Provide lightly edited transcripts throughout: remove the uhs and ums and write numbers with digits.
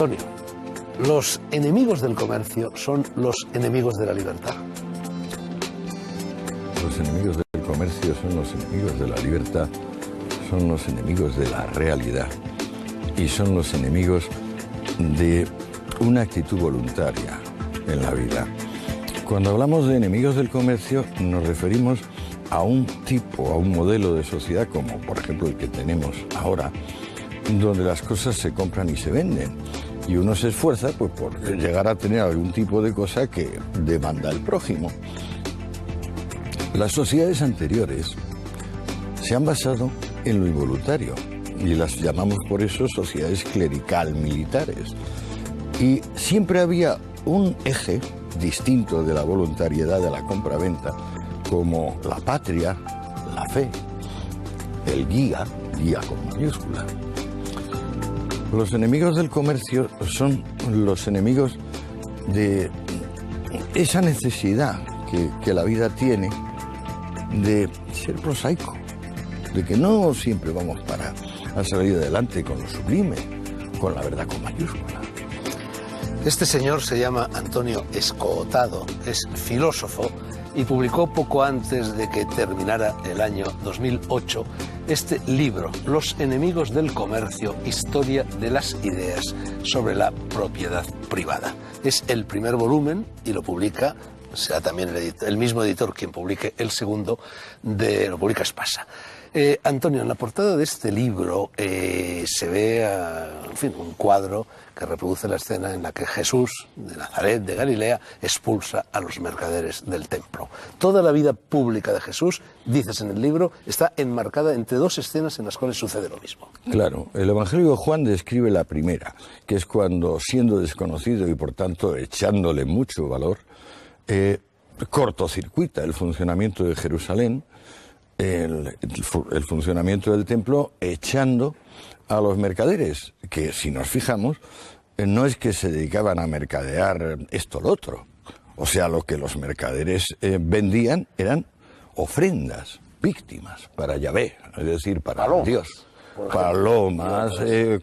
Antonio, los enemigos del comercio son los enemigos de la libertad. Los enemigos del comercio son los enemigos de la libertad, son los enemigos de la realidad y son los enemigos de una actitud voluntaria en la vida. Cuando hablamos de enemigos del comercio nos referimos a un tipo, a un modelo de sociedad como por ejemplo el que tenemos ahora, donde las cosas se compran y se venden y uno se esfuerza pues por llegar a tener algún tipo de cosa que demanda el prójimo. Las sociedades anteriores se han basado en lo involuntario y las llamamos por eso sociedades clerical-militares. Y siempre había un eje distinto de la voluntariedad de la compraventa, como la patria, la fe, el guía con mayúscula. Los enemigos del comercio son los enemigos de esa necesidad que la vida tiene de ser prosaico, de que no siempre vamos a salir adelante con lo sublime, con la verdad con mayúscula. Este señor se llama Antonio Escootado, es filósofo y publicó poco antes de que terminara el año 2008 este libro, Los enemigos del comercio, historia de las ideas sobre la propiedad privada. Es el primer volumen y lo publica, será también el mismo editor quien publique el segundo, lo publica Espasa. Antonio, en la portada de este libro se ve, en fin, un cuadro que reproduce la escena en la que Jesús de Nazaret, de Galilea, expulsa a los mercaderes del templo. Toda la vida pública de Jesús, dices en el libro, está enmarcada entre dos escenas en las cuales sucede lo mismo. Claro, el Evangelio de Juan describe la primera, que es cuando, siendo desconocido y por tanto echándole mucho valor, cortocircuita el funcionamiento de Jerusalén, el funcionamiento del templo, echando a los mercaderes, que si nos fijamos, no es que se dedicaban a mercadear esto o lo otro. O sea, lo que los mercaderes vendían eran ofrendas, víctimas para Yahvé, es decir, para Dios. Palomas,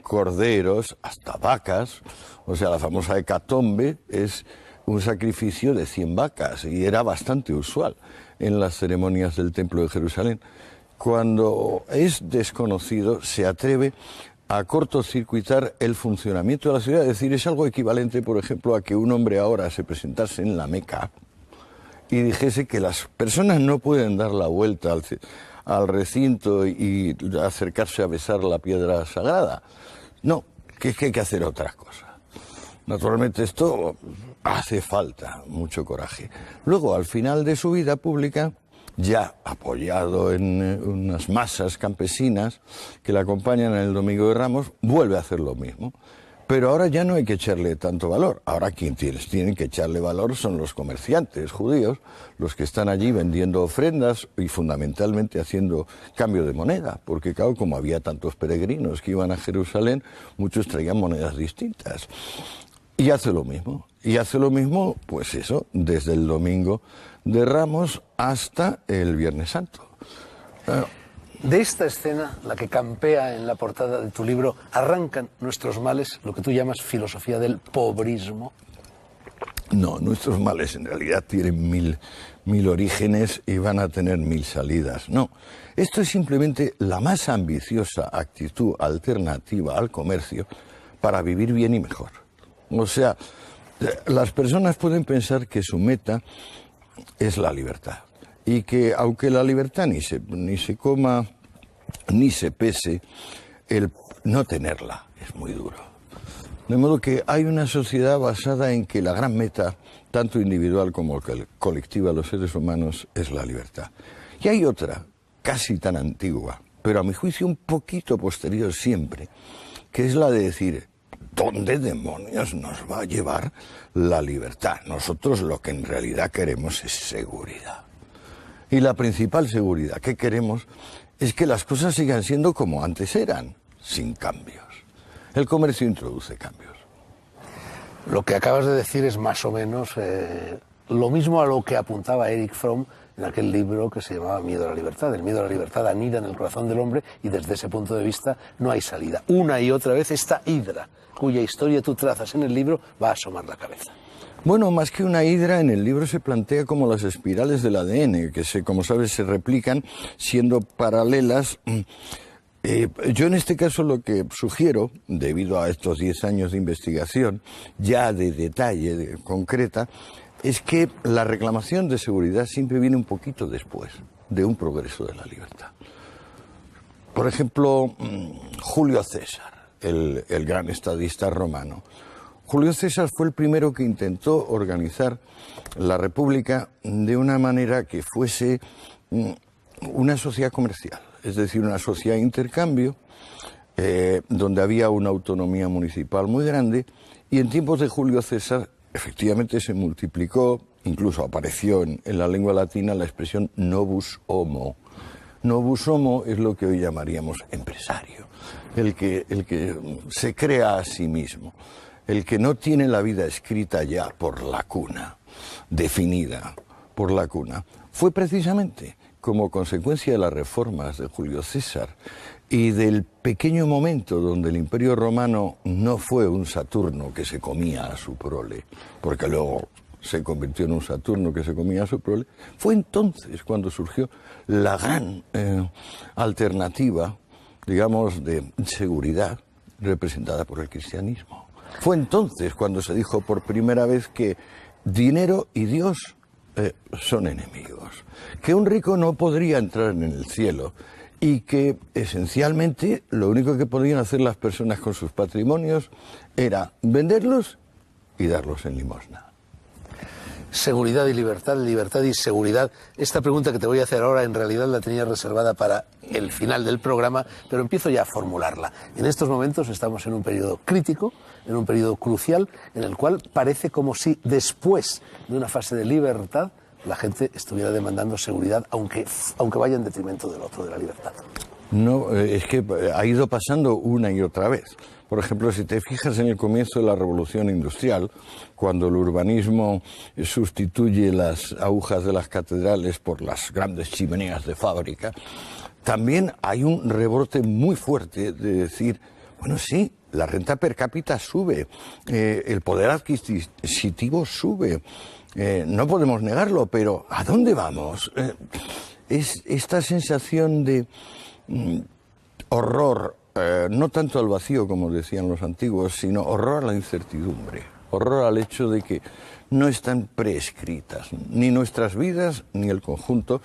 corderos, hasta vacas. O sea, la famosa hecatombe es un sacrificio de 100 vacas y era bastante usual en las ceremonias del Templo de Jerusalén. Cuando es desconocido, se atreve a cortocircuitar el funcionamiento de la ciudad. Es decir, es algo equivalente, por ejemplo, a que un hombre ahora se presentase en la Meca y dijese que las personas no pueden dar la vuelta al recinto y acercarse a besar la piedra sagrada. No, que es que hay que hacer otras cosas. Naturalmente esto hace falta mucho coraje. Luego, al final de su vida pública, ya apoyado en unas masas campesinas que le acompañan en el Domingo de Ramos, vuelve a hacer lo mismo. Pero ahora ya no hay que echarle tanto valor. Ahora quienes tienen que echarle valor son los comerciantes judíos, los que están allí vendiendo ofrendas y fundamentalmente haciendo cambio de moneda. Porque claro, como había tantos peregrinos que iban a Jerusalén, muchos traían monedas distintas. Y hace lo mismo, pues eso, desde el Domingo de Ramos hasta el Viernes Santo. De esta escena, la que campea en la portada de tu libro, arrancan nuestros males, lo que tú llamas filosofía del pobrismo. No, nuestros males en realidad tienen mil orígenes y van a tener 1000 salidas. No, esto es simplemente la más ambiciosa actitud alternativa al comercio para vivir bien y mejor. O sea, las personas pueden pensar que su meta es la libertad y que aunque la libertad ni se coma ni se pese, el no tenerla es muy duro. De modo que hay una sociedad basada en que la gran meta, tanto individual como colectiva de los seres humanos, es la libertad. Y hay otra, casi tan antigua, pero a mi juicio un poquito posterior siempre, que es la de decir: ¿dónde demonios nos va a llevar la libertad? Nosotros lo que en realidad queremos es seguridad. Y la principal seguridad que queremos es que las cosas sigan siendo como antes eran, sin cambios. El comercio introduce cambios. Lo que acabas de decir es más o menos lo mismo a lo que apuntaba Erich Fromm en aquel libro que se llamaba Miedo a la libertad. El miedo a la libertad anida en el corazón del hombre y desde ese punto de vista no hay salida. Una y otra vez esta hidra, cuya historia tú trazas en el libro, va a asomar la cabeza. Bueno, más que una hidra, en el libro se plantea como las espirales del ADN, que como sabes se replican siendo paralelas. Yo en este caso lo que sugiero, debido a estos 10 años de investigación, ya de detalle, concreta, es que la reclamación de seguridad siempre viene un poquito después de un progreso de la libertad. Por ejemplo, Julio César, el gran estadista romano. Julio César fue el primero que intentó organizar la República de una manera que fuese una sociedad comercial, es decir, una sociedad de intercambio, donde había una autonomía municipal muy grande, y en tiempos de Julio César efectivamente se multiplicó, incluso apareció en la lengua latina la expresión novus homo. Novus homo es lo que hoy llamaríamos empresario, el que se crea a sí mismo, el que no tiene la vida escrita ya por la cuna, definida por la cuna. Fue precisamente como consecuencia de las reformas de Julio César y del pequeño momento donde el Imperio Romano no fue un Saturno que se comía a su prole, porque luego se convirtió en un Saturno que se comía a su prole, fue entonces cuando surgió la gran alternativa, digamos, de seguridad representada por el cristianismo. Fue entonces cuando se dijo por primera vez que dinero y Dios son enemigos, que un rico no podría entrar en el cielo y que esencialmente lo único que podían hacer las personas con sus patrimonios era venderlos y darlos en limosna. Seguridad y libertad, libertad y seguridad. Esta pregunta que te voy a hacer ahora en realidad la tenía reservada para el final del programa, pero empiezo ya a formularla. En estos momentos estamos en un periodo crítico, en un periodo crucial, en el cual parece como si después de una fase de libertad la gente estuviera demandando seguridad, aunque vaya en detrimento del otro, de la libertad. No, es que ha ido pasando una y otra vez. Por ejemplo, si te fijas en el comienzo de la Revolución Industrial, cuando el urbanismo sustituye las agujas de las catedrales por las grandes chimeneas de fábrica, también hay un rebrote muy fuerte de decir, bueno, sí, la renta per cápita sube, el poder adquisitivo sube, no podemos negarlo, pero ¿a dónde vamos? Es esta sensación de horror, no tanto al vacío, como decían los antiguos, sino horror a la incertidumbre, horror al hecho de que no están prescritas, ni nuestras vidas, ni el conjunto,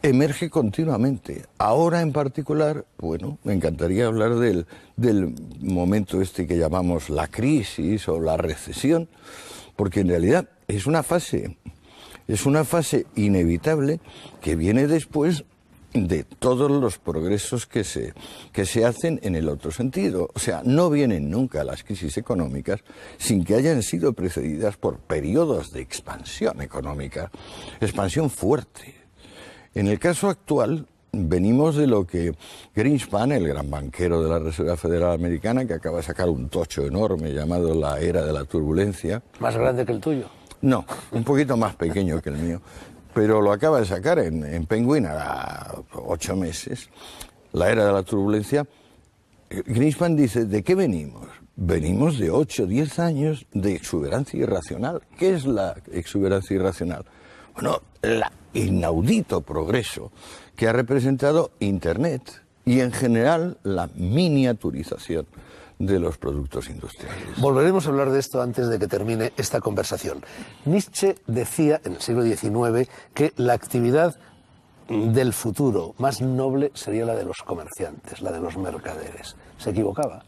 emerge continuamente. Ahora en particular, bueno, me encantaría hablar del momento este que llamamos la crisis o la recesión, porque en realidad es una fase inevitable que viene después de todos los progresos que se hacen en el otro sentido. O sea, no vienen nunca las crisis económicas sin que hayan sido precedidas por periodos de expansión económica, expansión fuerte. En el caso actual, venimos de lo que Greenspan, el gran banquero de la Reserva Federal Americana, que acaba de sacar un tocho enorme llamado la era de la turbulencia. ¿Más grande que el tuyo? No, un poquito más pequeño que el mío. Pero lo acaba de sacar en Penguin a 8 meses, la era de la turbulencia. Greenspan dice, ¿de qué venimos? Venimos de 8 o 10 años de exuberancia irracional. ¿Qué es la exuberancia irracional? Bueno, el inaudito progreso que ha representado Internet y en general la miniaturización de los productos industriales. Volveremos a hablar de esto antes de que termine esta conversación. Nietzsche decía en el siglo XIX que la actividad del futuro más noble sería la de los comerciantes, la de los mercaderes. ¿Se equivocaba?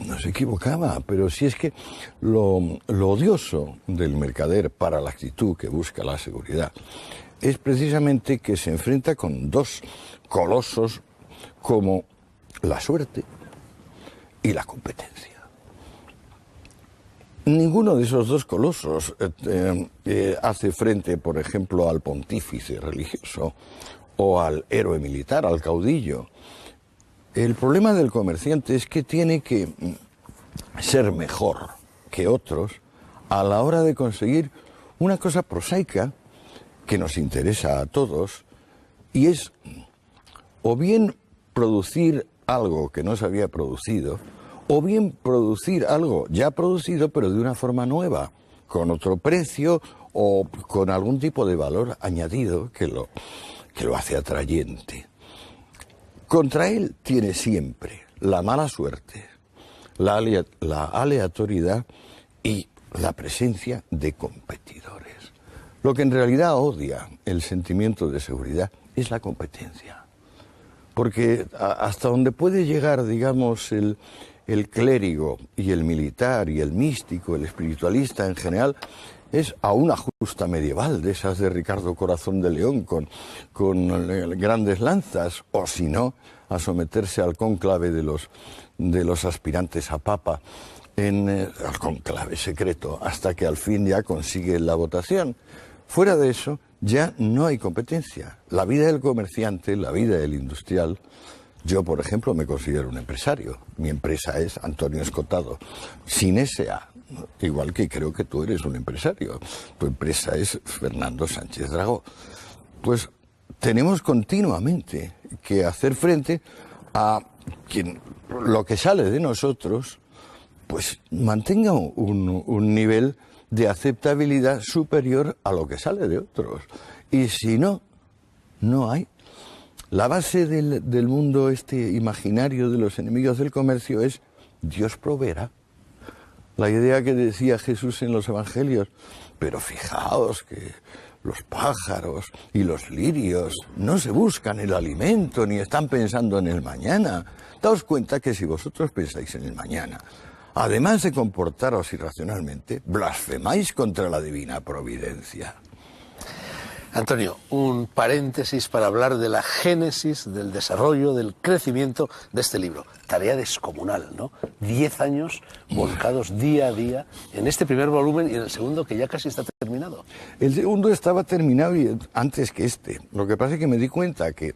No se equivocaba, pero si es que lo odioso del mercader para la actitud que busca la seguridad es precisamente que se enfrenta con dos colosos como la suerte y la competencia. Ninguno de esos dos colosos hace frente, por ejemplo, al pontífice religioso o al héroe militar, al caudillo. El problema del comerciante es que tiene que ser mejor que otros a la hora de conseguir una cosa prosaica que nos interesa a todos, y es o bien producir algo que no se había producido, o bien producir algo ya producido pero de una forma nueva, con otro precio o con algún tipo de valor añadido que lo hace atrayente. Contra él tiene siempre la mala suerte, la aleatoriedad y la presencia de competidores. Lo que en realidad odia el sentimiento de seguridad es la competencia. Porque hasta donde puede llegar, digamos, el clérigo y el militar y el místico, el espiritualista en general, es a una justa medieval, de esas de Ricardo Corazón de León, con grandes lanzas, o si no, a someterse al cónclave de los aspirantes a papa, al cónclave secreto, hasta que al fin ya consigue la votación. Fuera de eso, ya no hay competencia. La vida del comerciante, la vida del industrial. Yo, por ejemplo, me considero un empresario. Mi empresa es Antonio Escotado, sin S.A., igual que creo que tú eres un empresario. Tu empresa es Fernando Sánchez Dragó. Pues tenemos continuamente que hacer frente a que lo que sale de nosotros pues mantenga un nivel de aceptabilidad superior a lo que sale de otros. Y si no, no hay. La base del mundo imaginario de los enemigos del comercio es Dios proveerá. La idea que decía Jesús en los evangelios, pero fijaos que los pájaros y los lirios no se buscan el alimento ni están pensando en el mañana. Daos cuenta que si vosotros pensáis en el mañana, además de comportaros irracionalmente, blasfemáis contra la divina providencia. Antonio, un paréntesis para hablar de la génesis, del desarrollo, del crecimiento de este libro. Tarea descomunal, ¿no? 10 años volcados día a día en este primer volumen y en el segundo que ya casi está terminado. El segundo estaba terminado antes que este. Lo que pasa es que me di cuenta que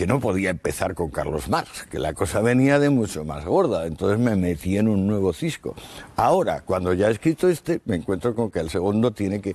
no podía empezar con Carlos Marx, que la cosa venía de mucho más gorda. Entonces me metí en un nuevo cisco. Ahora, cuando ya he escrito me encuentro con que el segundo tiene que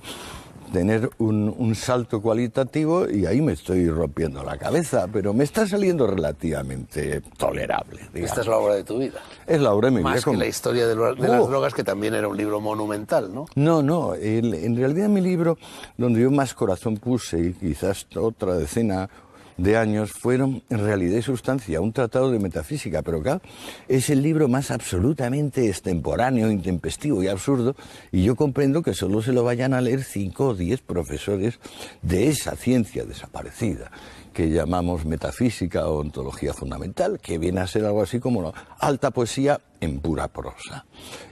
tener un salto cualitativo y ahí me estoy rompiendo la cabeza, pero me está saliendo relativamente tolerable, digamos. Esta es la obra de tu vida. Es la obra de mi vida. Más que la historia de las drogas, que también era un libro monumental, ¿no? No, en realidad mi libro, donde yo más corazón puse, y quizás otra decena de años, fueron en realidad y sustancia un tratado de metafísica, pero claro, es el libro más absolutamente extemporáneo, intempestivo y absurdo, y yo comprendo que solo se lo vayan a leer 5 o 10 profesores de esa ciencia desaparecida que llamamos metafísica o ontología fundamental, que viene a ser algo así como la alta poesía en pura prosa,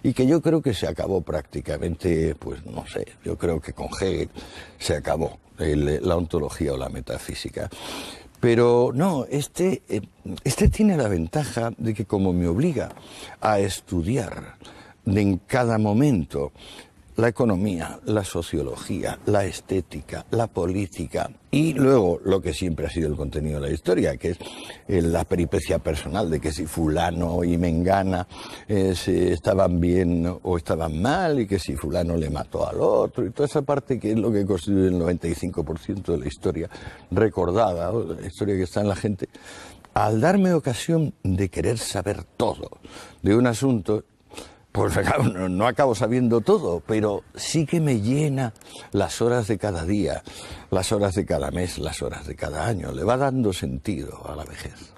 y que yo creo que se acabó prácticamente, pues no sé, yo creo que con Hegel se acabó la ontología o la metafísica. Pero no, este tiene la ventaja de que como me obliga a estudiar en cada momento la economía, la sociología, la estética, la política y luego lo que siempre ha sido el contenido de la historia, que es la peripecia personal de que si fulano y mengana estaban bien o estaban mal y que si fulano le mató al otro y toda esa parte que es lo que constituye el 95% de la historia recordada, o de la historia que está en la gente, al darme ocasión de querer saber todo de un asunto, pues no acabo sabiendo todo, pero sí que me llena las horas de cada día, las horas de cada mes, las horas de cada año. Le va dando sentido a la vejez.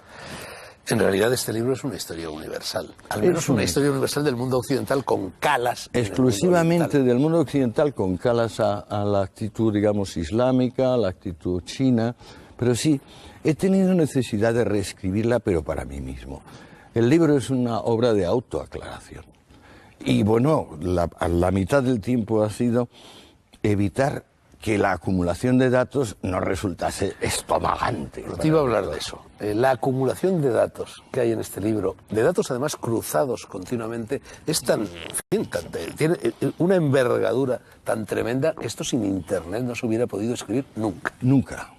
En realidad este libro es una historia universal, al menos una historia universal del mundo occidental con calas. Exclusivamente del mundo occidental con calas a la actitud, digamos, islámica, a la actitud china, pero sí, he tenido necesidad de reescribirla, pero para mí mismo. El libro es una obra de autoaclaración. Y bueno, la mitad del tiempo ha sido evitar que la acumulación de datos no resultase estomagante. Te iba a hablar de eso. La acumulación de datos que hay en este libro, de datos además cruzados continuamente, es tiene una envergadura tan tremenda que esto sin Internet no se hubiera podido escribir nunca. Nunca.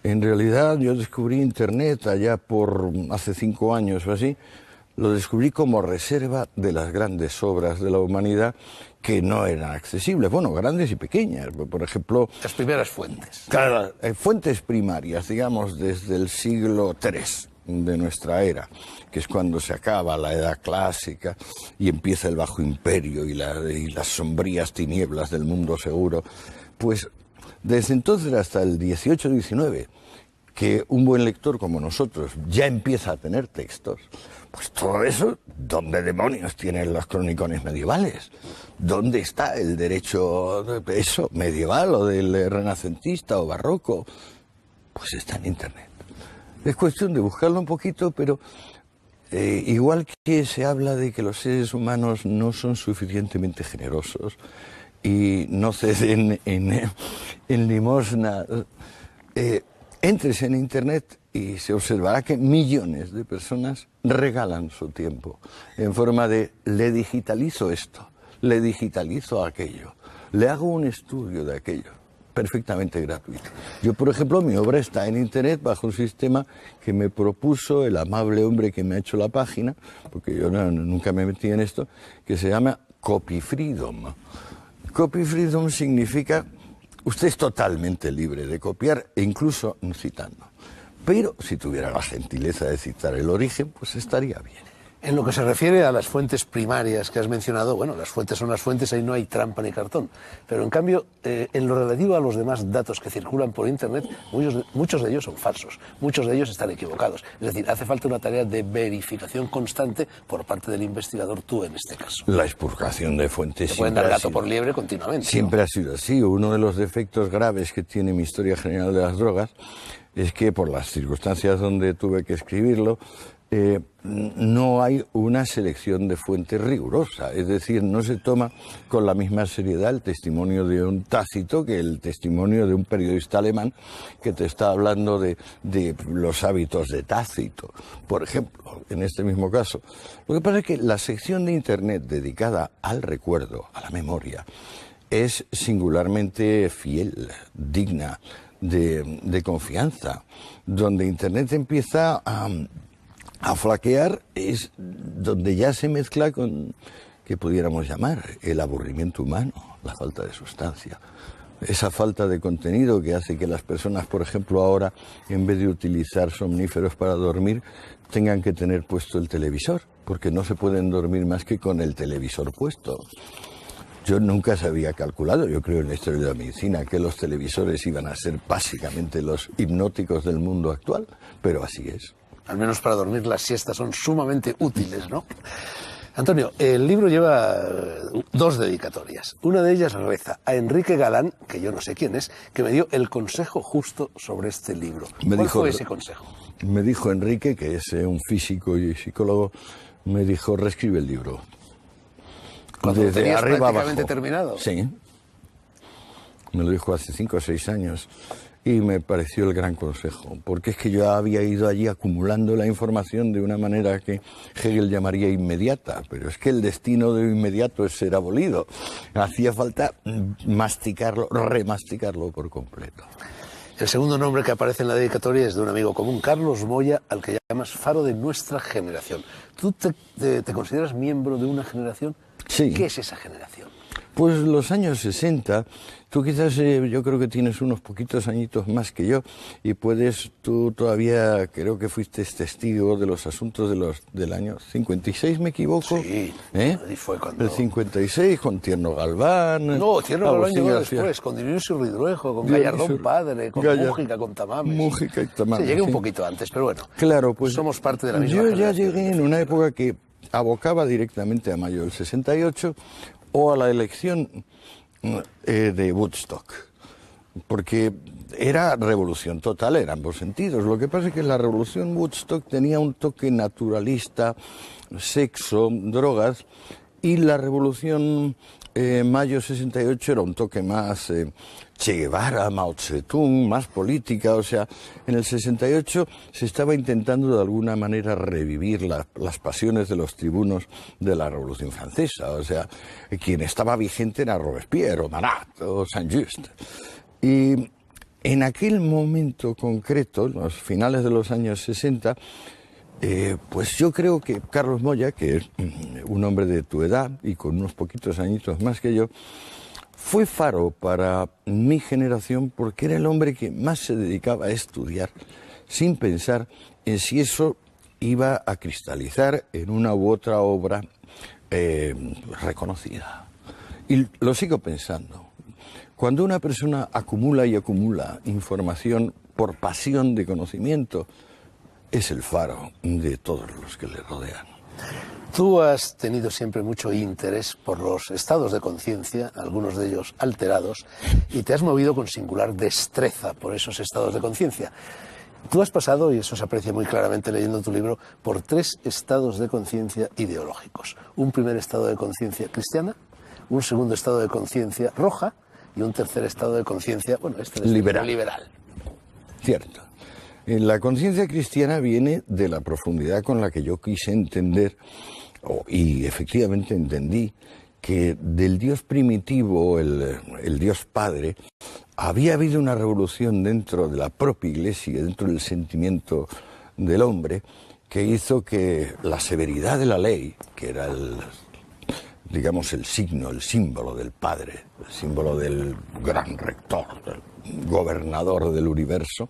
En realidad yo descubrí Internet allá por hace 5 años o así. lo descubrí como reserva de las grandes obras de la humanidad que no eran accesibles, bueno, grandes y pequeñas, por ejemplo... Las primeras fuentes. Claro, fuentes primarias, digamos, desde el siglo III de nuestra era, que es cuando se acaba la Edad Clásica y empieza el Bajo Imperio y las sombrías tinieblas del mundo seguro, pues desde entonces hasta el 18-19, que un buen lector como nosotros ya empieza a tener textos, pues todo eso, ¿dónde demonios tienen los cronicones medievales? ¿Dónde está el derecho eso medieval o del renacentista o barroco? Pues está en Internet. Es cuestión de buscarlo un poquito, pero igual que se habla de que los seres humanos no son suficientemente generosos y no ceden en limosna, entres en Internet y se observará que millones de personas regalan su tiempo en forma de le digitalizo esto, le digitalizo aquello, le hago un estudio de aquello, perfectamente gratuito. Yo, por ejemplo, mi obra está en Internet bajo un sistema que me propuso el amable hombre que me ha hecho la página, porque yo nunca me metí en esto, que se llama Copy Freedom. Copy Freedom significa usted es totalmente libre de copiar e incluso no citando. Pero si tuviera la gentileza de citar el origen, pues estaría bien. En lo que se refiere a las fuentes primarias que has mencionado, bueno, las fuentes son las fuentes, ahí no hay trampa ni cartón. Pero en cambio, en lo relativo a los demás datos que circulan por Internet, muchos de ellos son falsos, muchos de ellos están equivocados. Es decir, hace falta una tarea de verificación constante por parte del investigador, tú en este caso. La expurgación de fuentes se pueden dar gato por liebre continuamente. Siempre ha sido así. Uno de los defectos graves que tiene mi historia general de las drogas es que por las circunstancias donde tuve que escribirlo, no hay una selección de fuentes rigurosa, es decir, no se toma con la misma seriedad el testimonio de un Tácito que el testimonio de un periodista alemán que te está hablando de los hábitos de Tácito, por ejemplo, en este mismo caso. Lo que pasa es que la sección de Internet dedicada al recuerdo, a la memoria, es singularmente fiel, digna de confianza. Donde Internet empieza a flaquear es donde ya se mezcla con, que pudiéramos llamar, el aburrimiento humano, la falta de sustancia. Esa falta de contenido que hace que las personas, por ejemplo, ahora, en vez de utilizar somníferos para dormir, tengan que tener puesto el televisor, porque no se pueden dormir más que con el televisor puesto. Yo nunca se había calculado, yo creo en la historia de la medicina, que los televisores iban a ser básicamente los hipnóticos del mundo actual, pero así es. Al menos para dormir las siestas son sumamente útiles, ¿no? Antonio, el libro lleva dos dedicatorias. Una de ellas reza a Enrique Galán, que yo no sé quién es, que me dio el consejo justo sobre este libro. ¿Cuál fue ese consejo? Me dijo Enrique, que es un físico y psicólogo, me dijo, reescribe el libro. ¿Cuando lo tenías prácticamente terminado? Sí. Me lo dijo hace 5 o 6 años. Y me pareció el gran consejo, porque es que yo había ido allí acumulando la información de una manera que Hegel llamaría inmediata, pero es que el destino de lo inmediato es ser abolido. Hacía falta masticarlo, remasticarlo por completo. El segundo nombre que aparece en la dedicatoria es de un amigo común, Carlos Moya, al que llamas faro de nuestra generación. ¿Tú te consideras miembro de una generación? Sí. ¿Qué es esa generación? Pues los años 60, tú quizás yo creo que tienes unos poquitos añitos más que yo y tú todavía creo que fuiste testigo de los asuntos del año 56, ¿me equivoco? Sí, ahí fue cuando... El 56 con Tierno Galván... No, Tierno Galván llegó después, con Dionisio Ridruejo, con Gallardón Padre, con Mújica, con Tamames. Mújica y Tamames. Sí, llegué un poquito antes, pero bueno, claro, pues somos parte de la misma generación. generación. Yo ya llegué en una época que abocaba directamente a mayo del 68 o a la elección de Woodstock, porque era revolución total en ambos sentidos. Lo que pasa es que la revolución Woodstock tenía un toque naturalista, sexo, drogas, y la revolución mayo 68 era un toque más Che Guevara, Mao Zedong, más política. O sea, en el 68 se estaba intentando de alguna manera revivir las pasiones de los tribunos de la Revolución Francesa. O sea, quien estaba vigente era Robespierre, o Marat, o Saint-Just. Y en aquel momento concreto, los finales de los años 60, Pues yo creo que Carlos Moya, que es un hombre de tu edad y con unos poquitos añitos más que yo, fue faro para mi generación porque era el hombre que más se dedicaba a estudiar sin pensar en si eso iba a cristalizar en una u otra obra reconocida. Y lo sigo pensando. Cuando una persona acumula y acumula información por pasión de conocimiento, es el faro de todos los que le rodean. Tú has tenido siempre mucho interés por los estados de conciencia, algunos de ellos alterados, y te has movido con singular destreza por esos estados de conciencia. Tú has pasado, y eso se aprecia muy claramente leyendo tu libro, por 3 estados de conciencia ideológicos. Un primer estado de conciencia cristiana, un segundo estado de conciencia roja y un tercer estado de conciencia, bueno, este es liberal. Cierto. La conciencia cristiana viene de la profundidad con la que yo quise entender, y efectivamente entendí, que del Dios primitivo, el Dios Padre, había habido una revolución dentro de la propia Iglesia, dentro del sentimiento del hombre, que hizo que la severidad de la ley, que era digamos, el signo, el símbolo del Padre, el símbolo del gran rector, del gobernador del universo,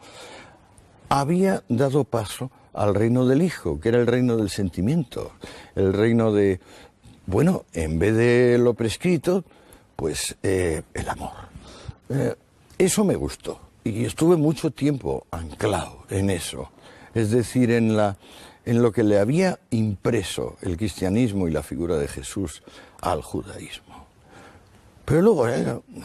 había dado paso al reino del Hijo, que era el reino del sentimiento, el reino de, bueno, en vez de lo prescrito, pues el amor. Eso me gustó y estuve mucho tiempo anclado en eso, es decir, en lo que le había impreso el cristianismo y la figura de Jesús al judaísmo. Pero luego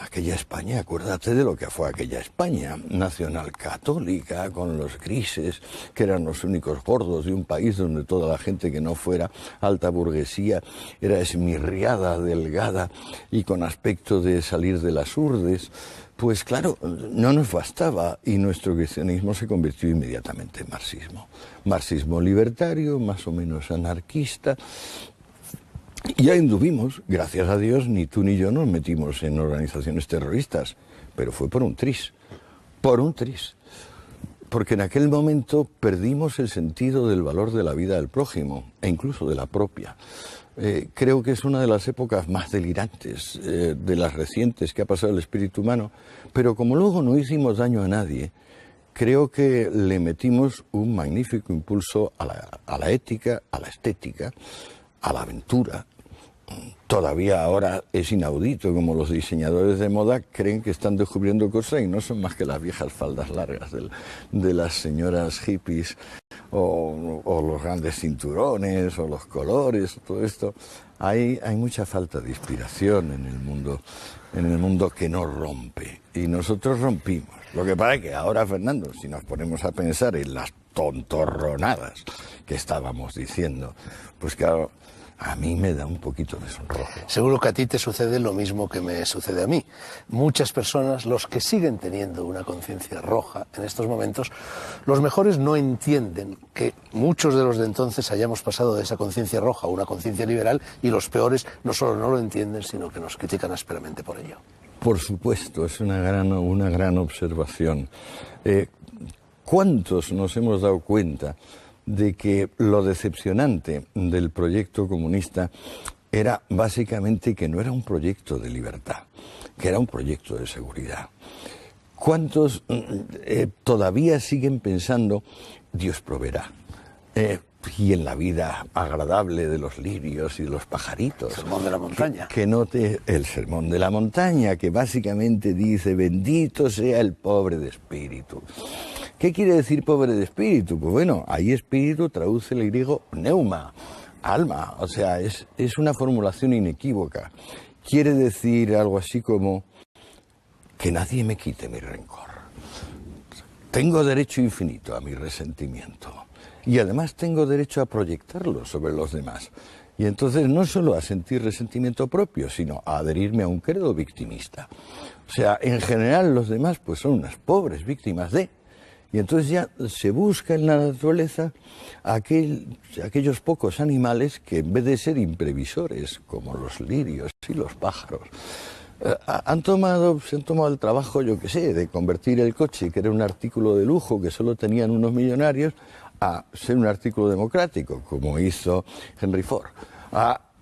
aquella España, acuérdate de lo que fue aquella España nacional católica, con los grises, que eran los únicos gordos de un país donde toda la gente que no fuera alta burguesía era esmirriada, delgada y con aspecto de salir de las urdes. Pues claro, no nos bastaba y nuestro cristianismo se convirtió inmediatamente en marxismo. Marxismo libertario, más o menos anarquista. Y ahí anduvimos, gracias a Dios, ni tú ni yo nos metimos en organizaciones terroristas, pero fue por un tris, porque en aquel momento perdimos el sentido del valor de la vida del prójimo, e incluso de la propia. Creo que es una de las épocas más delirantes, de las recientes que ha pasado el espíritu humano, pero como luego no hicimos daño a nadie, creo que le metimos un magnífico impulso a la ética, a la estética, a la aventura. Todavía ahora es inaudito como los diseñadores de moda creen que están descubriendo cosas y no son más que las viejas faldas largas de las señoras hippies o los grandes cinturones o los colores, todo esto. Hay mucha falta de inspiración en el mundo que no rompe y nosotros rompimos. Lo que pasa es que ahora, Fernando, si nos ponemos a pensar en las tontorronadas que estábamos diciendo, pues claro, a mí me da un poquito de sonrojo. Seguro que a ti te sucede lo mismo que me sucede a mí. Muchas personas, los que siguen teniendo una conciencia roja en estos momentos, los mejores no entienden que muchos de los de entonces hayamos pasado de esa conciencia roja a una conciencia liberal, y los peores no solo no lo entienden, sino que nos critican ásperamente por ello. Por supuesto, es una gran observación. ¿Cuántos nos hemos dado cuenta de que lo decepcionante del proyecto comunista era básicamente que no era un proyecto de libertad, que era un proyecto de seguridad? ¿Cuántos todavía siguen pensando Dios proveerá? Y en la vida agradable de los lirios y de los pajaritos. El sermón de la montaña. El sermón de la montaña, que básicamente dice, bendito sea el pobre de espíritu. ¿Qué quiere decir pobre de espíritu? Pues bueno, ahí espíritu traduce el griego neuma, alma, o sea, es una formulación inequívoca. Quiere decir algo así como que nadie me quite mi rencor. Tengo derecho infinito a mi resentimiento y además tengo derecho a proyectarlo sobre los demás. Y entonces no solo a sentir resentimiento propio, sino a adherirme a un credo victimista. O sea, en general los demás pues son unas pobres víctimas de... Y entonces ya se busca en la naturaleza aquellos pocos animales que en vez de ser imprevisores, como los lirios y los pájaros, se han tomado el trabajo, yo qué sé, de convertir el coche, que era un artículo de lujo que solo tenían unos millonarios, a ser un artículo democrático, como hizo Henry Ford.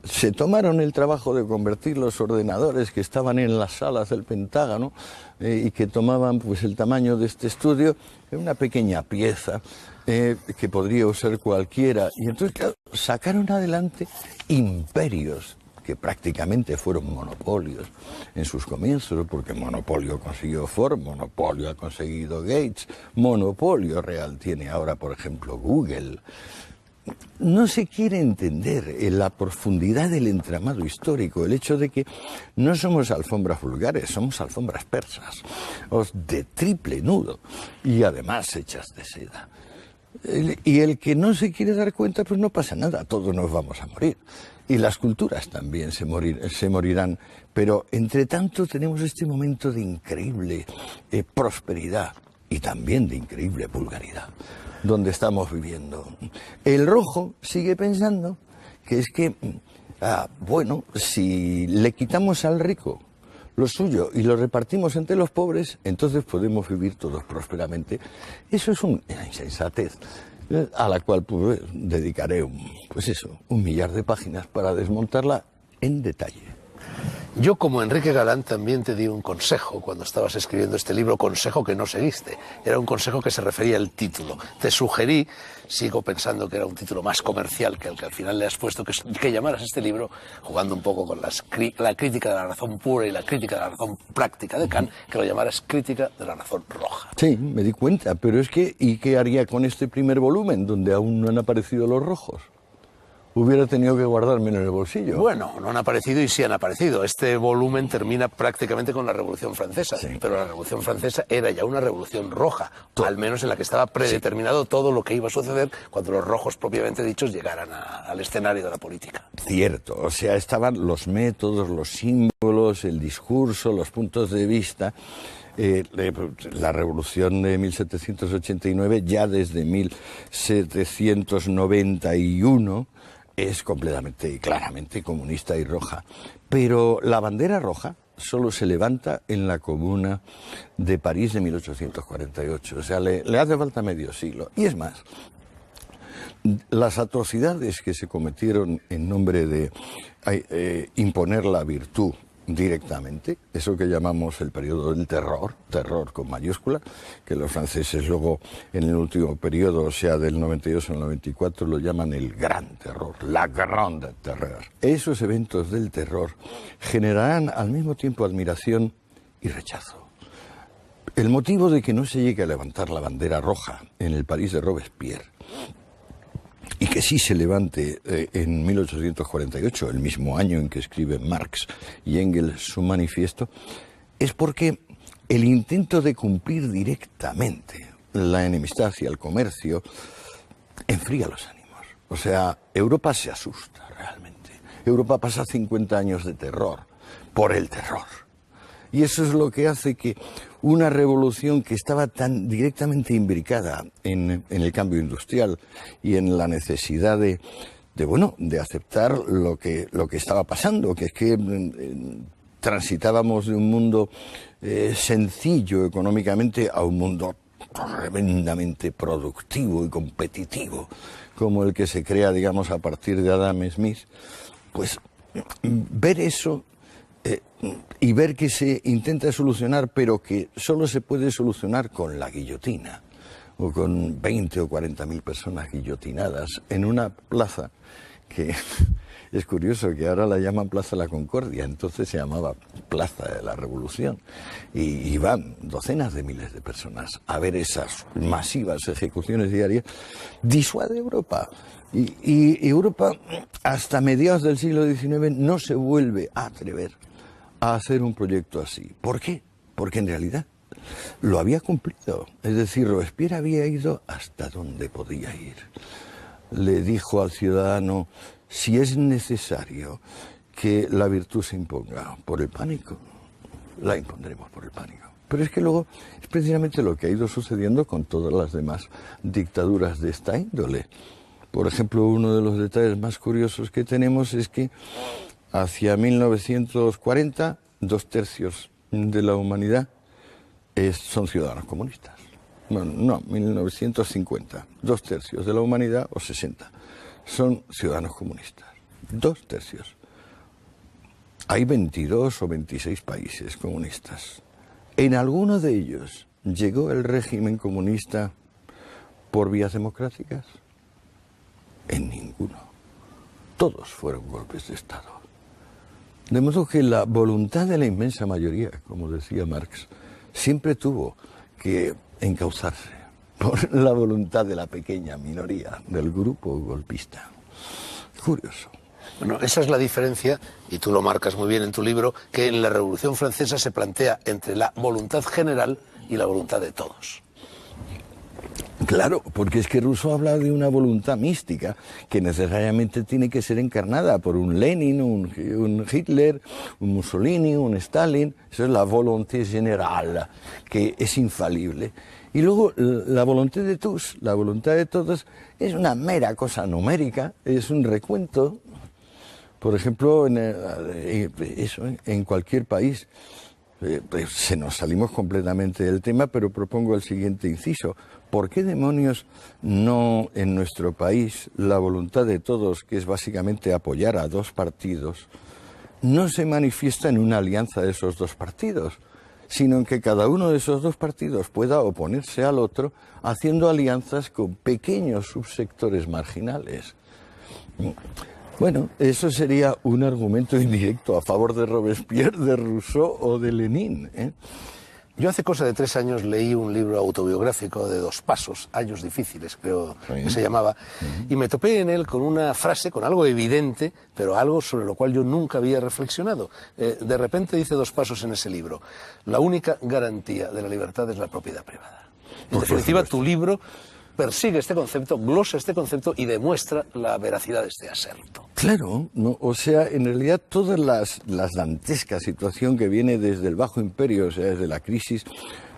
Se tomaron el trabajo de convertir los ordenadores que estaban en las salas del Pentágono y que tomaban pues el tamaño de este estudio en una pequeña pieza que podría usar cualquiera. Y entonces, claro, sacaron adelante imperios que prácticamente fueron monopolios en sus comienzos, porque monopolio consiguió Ford, monopolio ha conseguido Gates, monopolio real tiene ahora, por ejemplo, Google. No se quiere entender en la profundidad del entramado histórico, el hecho de que no somos alfombras vulgares, somos alfombras persas, de triple nudo y además hechas de seda. Y el que no se quiere dar cuenta, pues no pasa nada, todos nos vamos a morir. Y las culturas también se morirán. Pero entre tanto tenemos este momento de increíble prosperidad y también de increíble vulgaridad, donde estamos viviendo. El rojo sigue pensando que es que, bueno, si le quitamos al rico lo suyo y lo repartimos entre los pobres, entonces podemos vivir todos prósperamente. Eso es una insensatez a la cual pues, dedicaré un millar de páginas para desmontarla en detalle. Yo, como Enrique Galán, también te di un consejo cuando estabas escribiendo este libro, consejo que no seguiste. Era un consejo que se refería al título. Te sugerí, sigo pensando que era un título más comercial que el que al final le has puesto, que llamaras este libro, jugando un poco con la crítica de la razón pura y la crítica de la razón práctica de Kant, que lo llamaras crítica de la razón roja. Sí, me di cuenta, pero es que, ¿y qué haría con este primer volumen, donde aún no han aparecido los rojos? Hubiera tenido que guardármelo en el bolsillo. Bueno, no han aparecido y sí han aparecido. Este volumen termina prácticamente con la Revolución Francesa, sí. Pero la Revolución Francesa era ya una revolución roja, al menos en la que estaba predeterminado todo lo que iba a suceder cuando los rojos propiamente dichos llegaran al escenario de la política. Cierto, o sea, estaban los métodos, los símbolos, el discurso, los puntos de vista. La revolución de 1789, ya desde 1791, es completamente y claramente comunista y roja. Pero la bandera roja solo se levanta en la Comuna de París de 1848. O sea, le hace falta medio siglo. Y es más, las atrocidades que se cometieron en nombre de imponer la virtud directamente, eso que llamamos el periodo del terror, terror con mayúscula, que los franceses luego en el último periodo, o sea del 92 al 94, lo llaman el gran terror, la grande terror. Esos eventos del terror generarán al mismo tiempo admiración y rechazo. El motivo de que no se llegue a levantar la bandera roja en el París de Robespierre y que sí se levante en 1848, el mismo año en que escriben Marx y Engels su manifiesto, es porque el intento de cumplir directamente la enemistad hacia el comercio enfría los ánimos. O sea, Europa se asusta realmente. Europa pasa 50 años de terror por el terror. Y eso es lo que hace que una revolución que estaba tan directamente imbricada en el cambio industrial y en la necesidad de aceptar lo que estaba pasando, que es que transitábamos de un mundo sencillo económicamente a un mundo tremendamente productivo y competitivo, como el que se crea, digamos, a partir de Adam Smith, pues ver eso y ver que se intenta solucionar, pero que solo se puede solucionar con la guillotina, o con 20 o 40.000 personas guillotinadas en una plaza que es curioso que ahora la llaman Plaza de la Concordia, entonces se llamaba Plaza de la Revolución, y van docenas de miles de personas a ver esas masivas ejecuciones diarias. Disuade Europa. Y Europa, hasta mediados del siglo XIX, no se vuelve a atrever a hacer un proyecto así. ¿Por qué? Porque en realidad lo había cumplido. Es decir, Robespierre había ido hasta donde podía ir. Le dijo al ciudadano, si es necesario que la virtud se imponga por el pánico, la impondremos por el pánico. Pero es que luego es precisamente lo que ha ido sucediendo con todas las demás dictaduras de esta índole. Por ejemplo, uno de los detalles más curiosos que tenemos es que hacia 1940, 2/3 de la humanidad son ciudadanos comunistas. bueno, no, 1950, 2/3 de la humanidad, o 60, son ciudadanos comunistas. 2/3. Hay 22 o 26 países comunistas. En alguno de ellos llegó el régimen comunista por vías democráticas. En ninguno. Todos fueron golpes de Estado. De modo que la voluntad de la inmensa mayoría, como decía Marx, siempre tuvo que encauzarse por la voluntad de la pequeña minoría del grupo golpista. Curioso. Bueno, esa es la diferencia, y tú lo marcas muy bien en tu libro, que en la Revolución Francesa se plantea entre la voluntad general y la voluntad de todos. Claro, porque es que Rousseau habla de una voluntad mística que necesariamente tiene que ser encarnada por un Lenin, un Hitler, un Mussolini, un Stalin. Eso es la volonté general, que es infalible. Y luego la voluntad de tous, la voluntad de todos, es una mera cosa numérica, es un recuento. Por ejemplo, en cualquier país, se nos salimos completamente del tema, pero propongo el siguiente inciso. ¿Por qué demonios no en nuestro país la voluntad de todos, que es básicamente apoyar a dos partidos, no se manifiesta en una alianza de esos dos partidos, sino en que cada uno de esos dos partidos pueda oponerse al otro haciendo alianzas con pequeños subsectores marginales? Bueno, eso sería un argumento indirecto a favor de Robespierre, de Rousseau o de Lenin, ¿eh? Yo hace cosa de 3 años leí un libro autobiográfico de Dos Pasos, Años Difíciles, creo que se llamaba, y me topé en él con una frase, con algo evidente, pero algo sobre lo cual yo nunca había reflexionado. De repente dice Dos Pasos en ese libro: la única garantía de la libertad es la propiedad privada. En definitiva, tu libro persigue este concepto, glosa este concepto y demuestra la veracidad de este aserto. Claro, no, o sea, en realidad toda la dantesca situación que viene desde el Bajo Imperio, o sea, desde la crisis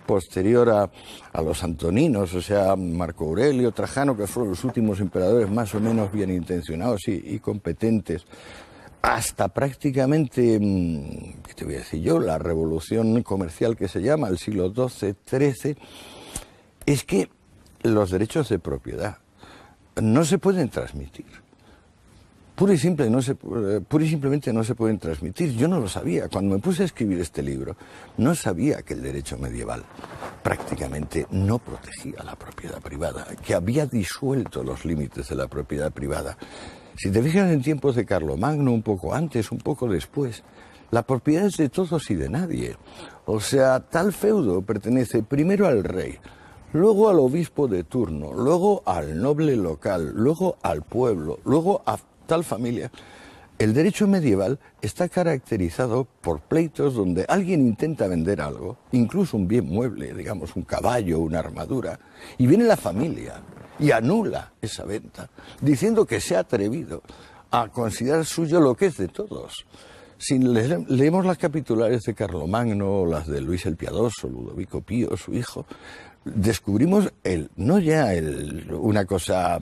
posterior a los antoninos, o sea, Marco Aurelio, Trajano, que fueron los últimos emperadores más o menos bien intencionados y competentes, hasta prácticamente, ¿qué te voy a decir yo?, la revolución comercial que se llama, el siglo XII, XIII, es que los derechos de propiedad no se pueden transmitir. Pura y simplemente no se pueden transmitir. Yo no lo sabía. Cuando me puse a escribir este libro, no sabía que el derecho medieval prácticamente no protegía la propiedad privada, que había disuelto los límites de la propiedad privada. Si te fijas en tiempos de Carlomagno, un poco antes, un poco después, la propiedad es de todos y de nadie. O sea, tal feudo pertenece primero al rey, luego al obispo de turno, luego al noble local, luego al pueblo, luego a tal familia. El derecho medieval está caracterizado por pleitos donde alguien intenta vender algo, incluso un bien mueble, digamos un caballo, una armadura, y viene la familia y anula esa venta, diciendo que se ha atrevido a considerar suyo lo que es de todos. Si leemos las capitulares de Carlomagno, las de Luis el Piadoso, Ludovico Pío, su hijo, descubrimos no ya una cosa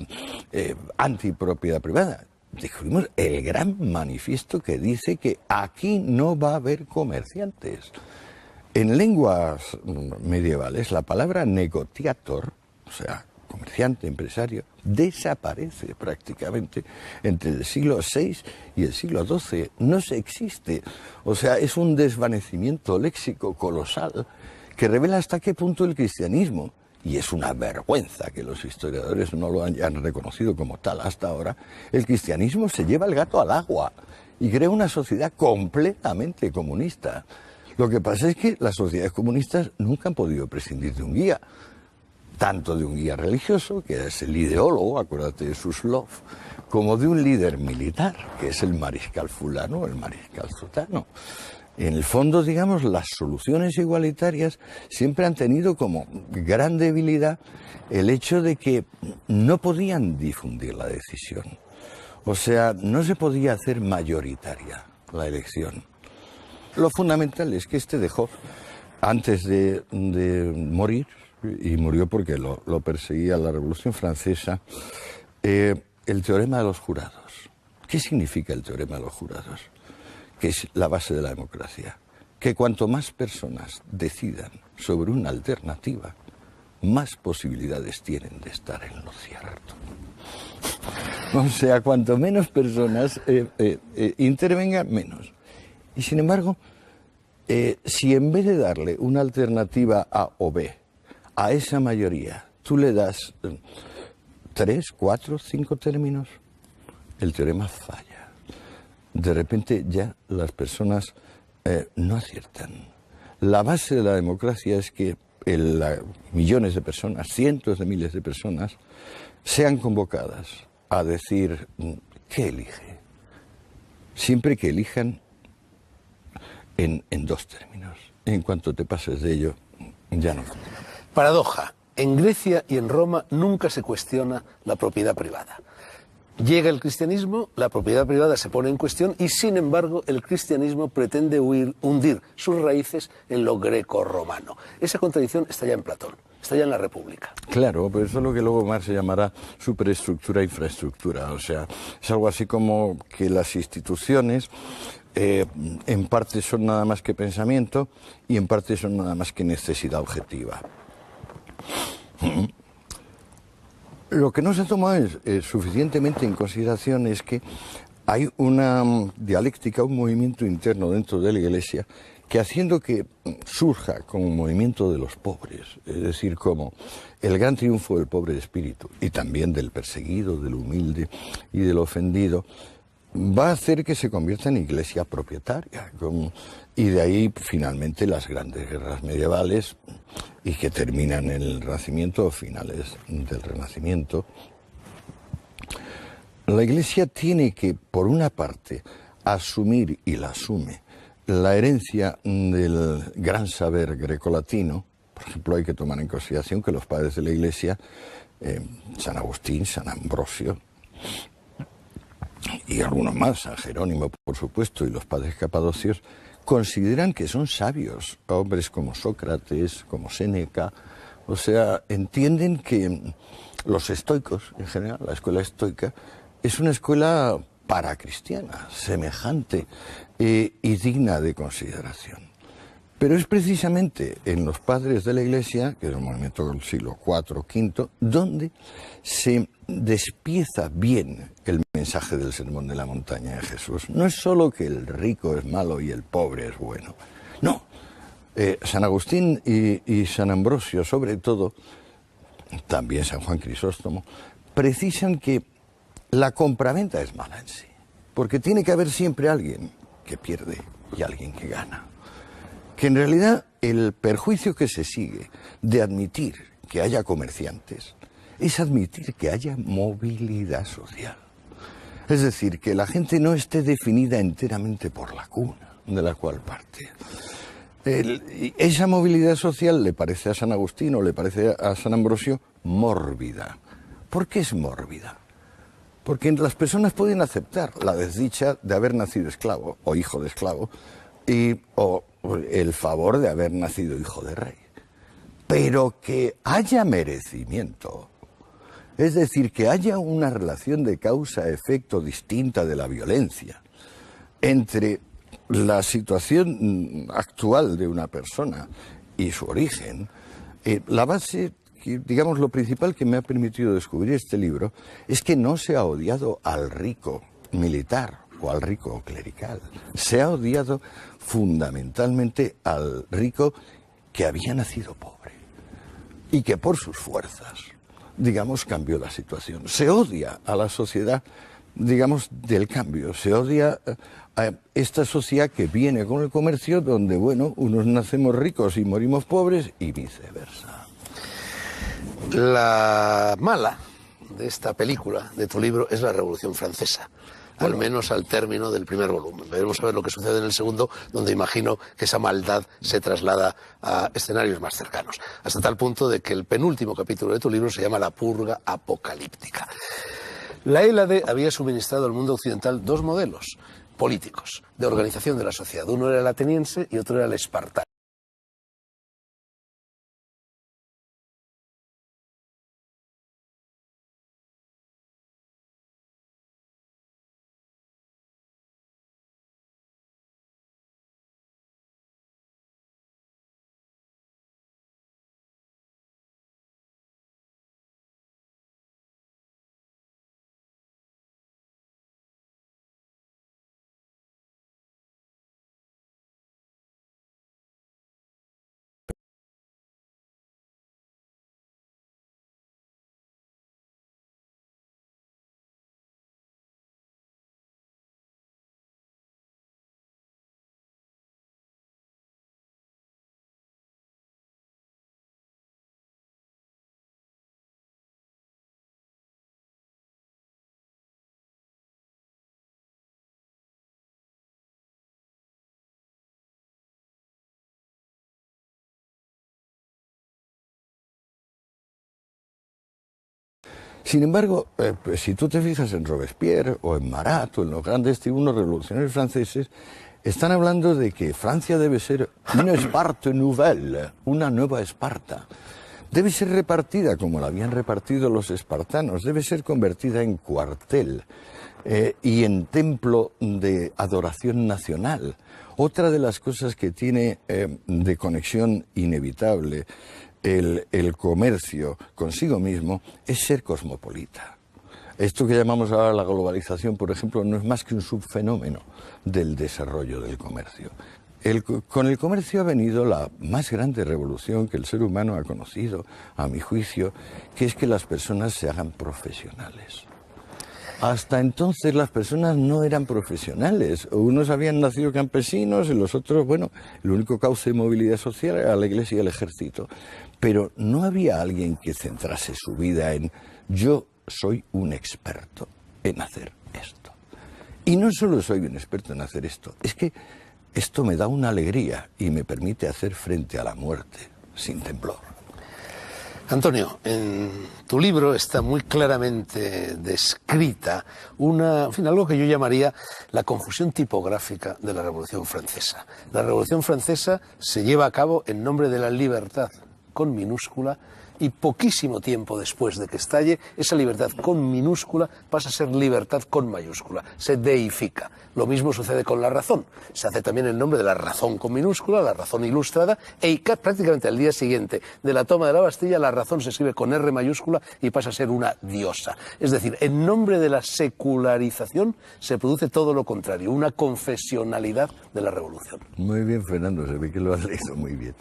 antipropiedad privada, descubrimos el gran manifiesto que dice que aquí no va a haber comerciantes. En lenguas medievales la palabra negotiator, o sea, comerciante, empresario, desaparece prácticamente entre el siglo VI y el siglo XII. No se existe. O sea, es un desvanecimiento léxico colosal que revela hasta qué punto el cristianismo, y es una vergüenza que los historiadores no lo hayan reconocido como tal hasta ahora, el cristianismo se lleva el gato al agua y crea una sociedad completamente comunista. Lo que pasa es que las sociedades comunistas nunca han podido prescindir de un guía, tanto de un guía religioso, que es el ideólogo, acuérdate de Suslov, como de un líder militar, que es el mariscal fulano, el mariscal sutano. En el fondo, digamos, las soluciones igualitarias siempre han tenido como gran debilidad el hecho de que no podían difundir la decisión. O sea, no se podía hacer mayoritaria la elección. Lo fundamental es que este dejó, antes de morir, y murió porque lo perseguía la Revolución Francesa, el teorema de los jurados. ¿Qué significa el teorema de los jurados? Que es la base de la democracia, que cuanto más personas decidan sobre una alternativa, más posibilidades tienen de estar en lo cierto. O sea, cuanto menos personas intervengan, menos. Y sin embargo, si en vez de darle una alternativa A o B a esa mayoría, tú le das 3, 4, 5 términos, el teorema falla. De repente ya las personas no aciertan. La base de la democracia es que millones de personas, cientos de miles de personas, sean convocadas a decir ¿qué elige? Siempre que elijan en 2 términos. En cuanto te pases de ello, ya no. Paradoja. En Grecia y en Roma nunca se cuestiona la propiedad privada. Llega el cristianismo, la propiedad privada se pone en cuestión y, sin embargo, el cristianismo pretende hundir sus raíces en lo greco-romano. Esa contradicción está ya en Platón, está ya en la República. Claro, pero eso es lo que luego Marx llamará superestructura e infraestructura. O sea, es algo así como que las instituciones en parte son nada más que pensamiento y en parte son nada más que necesidad objetiva. Lo que no se toma suficientemente en consideración es que hay una dialéctica, un movimiento interno dentro de la Iglesia que haciendo que surja como un movimiento de los pobres, es decir, como el gran triunfo del pobre de espíritu y también del perseguido, del humilde y del ofendido, va a hacer que se convierta en iglesia propietaria. Y de ahí finalmente las grandes guerras medievales y que terminan en el Renacimiento o finales del Renacimiento. La Iglesia tiene que, por una parte, asumir, y la asume, la herencia del gran saber grecolatino. Por ejemplo, hay que tomar en consideración que los padres de la Iglesia, San Agustín, San Ambrosio, y algunos más, San Jerónimo, por supuesto, y los padres capadocios, consideran que son sabios, hombres como Sócrates, como Séneca. O sea, entienden que los estoicos, en general, la escuela estoica, es una escuela paracristiana, semejante y digna de consideración. Pero es precisamente en los padres de la Iglesia, que es un movimiento del siglo IV o V, donde se despieza bien el mensaje del Sermón de la Montaña de Jesús. No es solo que el rico es malo y el pobre es bueno. No. San Agustín y San Ambrosio, sobre todo, también San Juan Crisóstomo, precisan que la compraventa es mala en sí. Porque tiene que haber siempre alguien que pierde y alguien que gana. Que en realidad el perjuicio que se sigue de admitir que haya comerciantes es admitir que haya movilidad social. Es decir, que la gente no esté definida enteramente por la cuna de la cual parte. Esa movilidad social le parece a San Agustín o le parece a San Ambrosio mórbida. ¿Por qué es mórbida? Porque las personas pueden aceptar la desdicha de haber nacido esclavo o hijo de esclavo o el favor de haber nacido hijo de rey. Pero que haya merecimiento, es decir, que haya una relación de causa-efecto distinta de la violencia entre la situación actual de una persona y su origen, la base, digamos, lo principal que me ha permitido descubrir este libro es que no se ha odiado al rico militar o al rico clerical. Se ha odiado fundamentalmente al rico que había nacido pobre y que por sus fuerzas, digamos, cambió la situación. Se odia a la sociedad, digamos, del cambio. Se odia a esta sociedad que viene con el comercio donde, bueno, unos nacemos ricos y morimos pobres y viceversa. La mala de esta película, de tu libro, es la Revolución Francesa. Al menos al término del primer volumen. Veremos a ver lo que sucede en el segundo, donde imagino que esa maldad se traslada a escenarios más cercanos. Hasta tal punto de que el penúltimo capítulo de tu libro se llama La purga apocalíptica. La Hélade había suministrado al mundo occidental 2 modelos políticos de organización de la sociedad. Uno era el ateniense y otro era el espartano. Sin embargo, pues si tú te fijas en Robespierre o en Marat o en los grandes tribunos revolucionarios franceses, están hablando de que Francia debe ser una Esparte nouvelle, una nueva Esparta. Debe ser repartida como la habían repartido los espartanos, debe ser convertida en cuartel y en templo de adoración nacional. Otra de las cosas que tiene de conexión inevitable el comercio consigo mismo es ser cosmopolita. Esto que llamamos ahora la globalización, por ejemplo, no es más que un subfenómeno del desarrollo del comercio. Con el comercio ha venido la más grande revolución que el ser humano ha conocido, a mi juicio, que es que las personas se hagan profesionales. Hasta entonces las personas no eran profesionales. Unos habían nacido campesinos y los otros, bueno, el único cauce de movilidad social era la iglesia y el ejército. Pero no había alguien que centrase su vida en yo soy un experto en hacer esto. Y no solo soy un experto en hacer esto, es que esto me da una alegría y me permite hacer frente a la muerte sin temblor. Antonio, en tu libro está muy claramente descrita algo que yo llamaría la confusión tipográfica de la Revolución Francesa. La Revolución Francesa se lleva a cabo en nombre de la libertad, con minúscula, y poquísimo tiempo después de que estalle, esa libertad con minúscula pasa a ser libertad con mayúscula, se deifica. Lo mismo sucede con la razón, se hace también en nombre de la razón con minúscula, la razón ilustrada, prácticamente al día siguiente de la toma de la Bastilla, la razón se escribe con R mayúscula y pasa a ser una diosa. Es decir, en nombre de la secularización se produce todo lo contrario, una confesionalidad de la revolución. Muy bien, Fernando, se ve que lo has leído muy bien.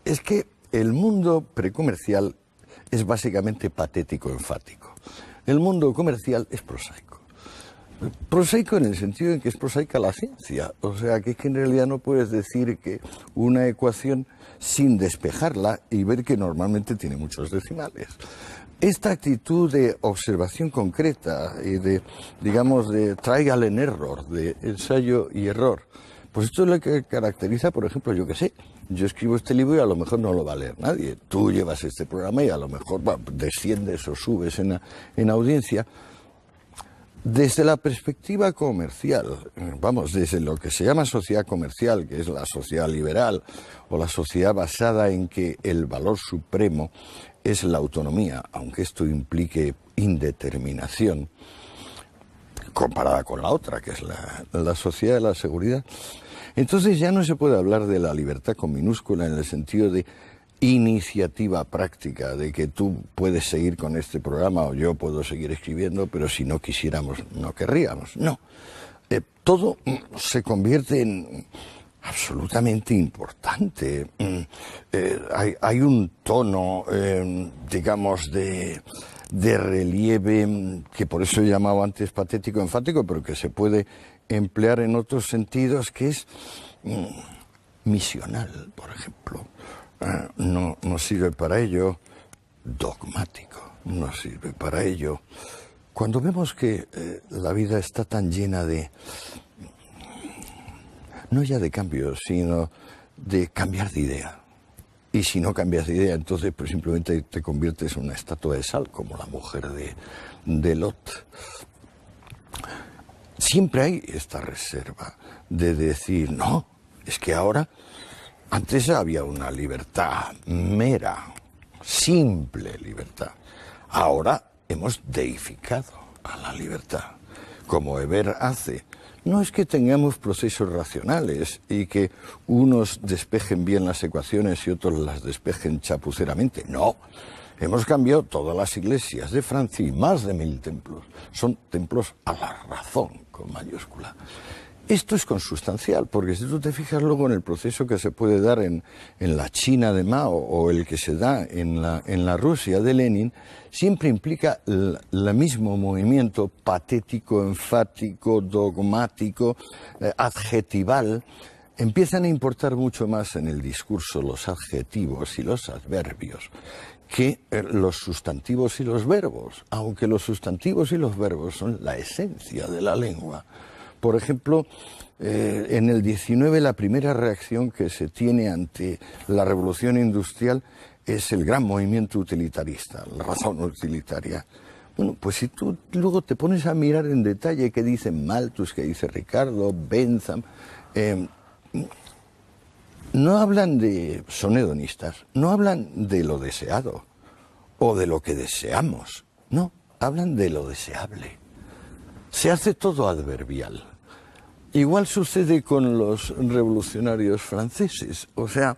Es que el mundo precomercial es básicamente patético-enfático. El mundo comercial es prosaico. Prosaico en el sentido en que es prosaica la ciencia. O sea, que es que en realidad no puedes decir que una ecuación sin despejarla y ver que normalmente tiene muchos decimales. Esta actitud de observación concreta y de, digamos, de trial and error, de ensayo y error, pues esto es lo que caracteriza, por ejemplo, yo qué sé, yo escribo este libro y a lo mejor no lo va a leer nadie. Tú llevas este programa y a lo mejor desciendes o subes en audiencia. Desde la perspectiva comercial, desde lo que se llama sociedad comercial, que es la sociedad liberal, o la sociedad basada en que el valor supremo es la autonomía, aunque esto implique indeterminación, comparada con la otra, que es la sociedad de la seguridad. Entonces ya no se puede hablar de la libertad con minúscula en el sentido de iniciativa práctica, de que tú puedes seguir con este programa o yo puedo seguir escribiendo, pero si no quisiéramos, no querríamos. No. Todo se convierte en absolutamente importante. Hay un tono, digamos, de relieve, que por eso he llamado antes patético-enfático, pero que se puede emplear en otros sentidos, que es misional, por ejemplo. No sirve para ello. Dogmático, no sirve para ello. Cuando vemos que la vida está tan llena de, no ya de cambios, sino de cambiar de idea. Y si no cambias de idea, entonces pues simplemente te conviertes en una estatua de sal, como la mujer de Lot. Siempre hay esta reserva de decir, no, es que ahora, antes había una libertad mera, simple libertad. Ahora hemos deificado a la libertad, como Weber hace. No es que tengamos procesos racionales y que unos despejen bien las ecuaciones y otros las despejen chapuceramente. No, hemos cambiado todas las iglesias de Francia y más de 1000 templos. Son templos a la razón, con mayúscula. Esto es consustancial, porque si tú te fijas luego en el proceso que se puede dar en la China de Mao o el que se da en la Rusia de Lenin, siempre implica el mismo movimiento patético, enfático, dogmático, adjetival. Empiezan a importar mucho más en el discurso los adjetivos y los adverbios que los sustantivos y los verbos, aunque los sustantivos y los verbos son la esencia de la lengua. Por ejemplo, en el 19 la primera reacción que se tiene ante la revolución industrial es el gran movimiento utilitarista, la razón utilitaria. Bueno, pues si tú luego te pones a mirar en detalle qué dice Malthus, qué dice Ricardo, Bentham, no hablan son hedonistas, no hablan de lo deseado o de lo que deseamos, no, hablan de lo deseable. Se hace todo adverbial. Igual sucede con los revolucionarios franceses, o sea,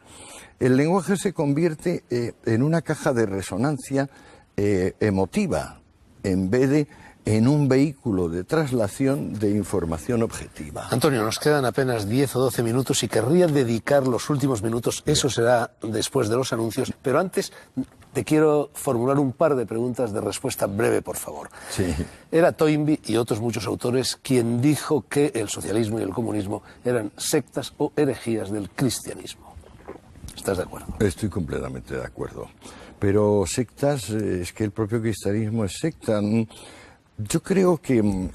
el lenguaje se convierte en una caja de resonancia emotiva, en vez de en un vehículo de traslación de información objetiva. Antonio, nos quedan apenas 10 o 12 minutos y querría dedicar los últimos minutos, eso será después de los anuncios, pero antes te quiero formular un par de preguntas de respuesta breve, por favor. Sí. Era Toynbee y otros muchos autores quien dijo que el socialismo y el comunismo eran sectas o herejías del cristianismo. ¿Estás de acuerdo? Estoy completamente de acuerdo. Pero sectas, es que el propio cristianismo es secta. Yo creo que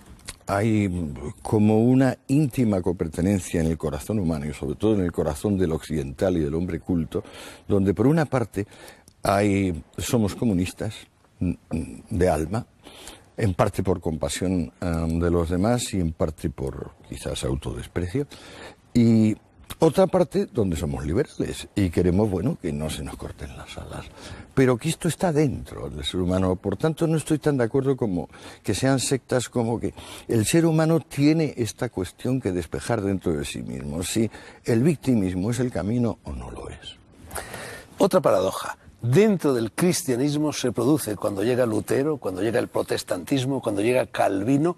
hay como una íntima copertenencia en el corazón humano y sobre todo en el corazón del occidental y del hombre culto, donde por una parte somos comunistas de alma, en parte por compasión de los demás y en parte por quizás autodesprecio, y otra parte donde somos liberales y queremos, bueno, que no se nos corten las alas. Pero que esto está dentro del ser humano. Por tanto, no estoy tan de acuerdo como que sean sectas, como que el ser humano tiene esta cuestión que despejar dentro de sí mismo. Si el victimismo es el camino o no lo es. Otra paradoja. Dentro del cristianismo se produce cuando llega Lutero, cuando llega el protestantismo, cuando llega Calvino.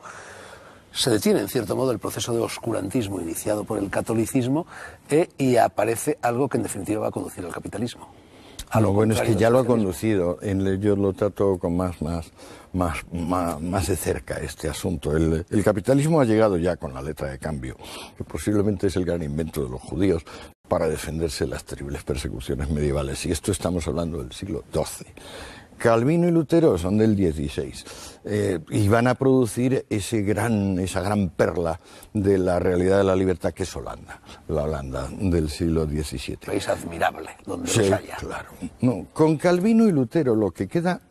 Se detiene, en cierto modo, el proceso de oscurantismo iniciado por el catolicismo y aparece algo que, en definitiva, va a conducir al capitalismo. Lo bueno es que ya lo ha conducido. Yo lo trato con más de cerca este asunto. El capitalismo ha llegado ya con la letra de cambio, que posiblemente es el gran invento de los judíos para defenderse de las terribles persecuciones medievales. Y esto estamos hablando del siglo XII. Calvino y Lutero son del XVI y van a producir esa gran perla de la realidad de la libertad que es Holanda, la Holanda del siglo XVII. País admirable, donde sí, los haya. Claro. No, con Calvino y Lutero lo que queda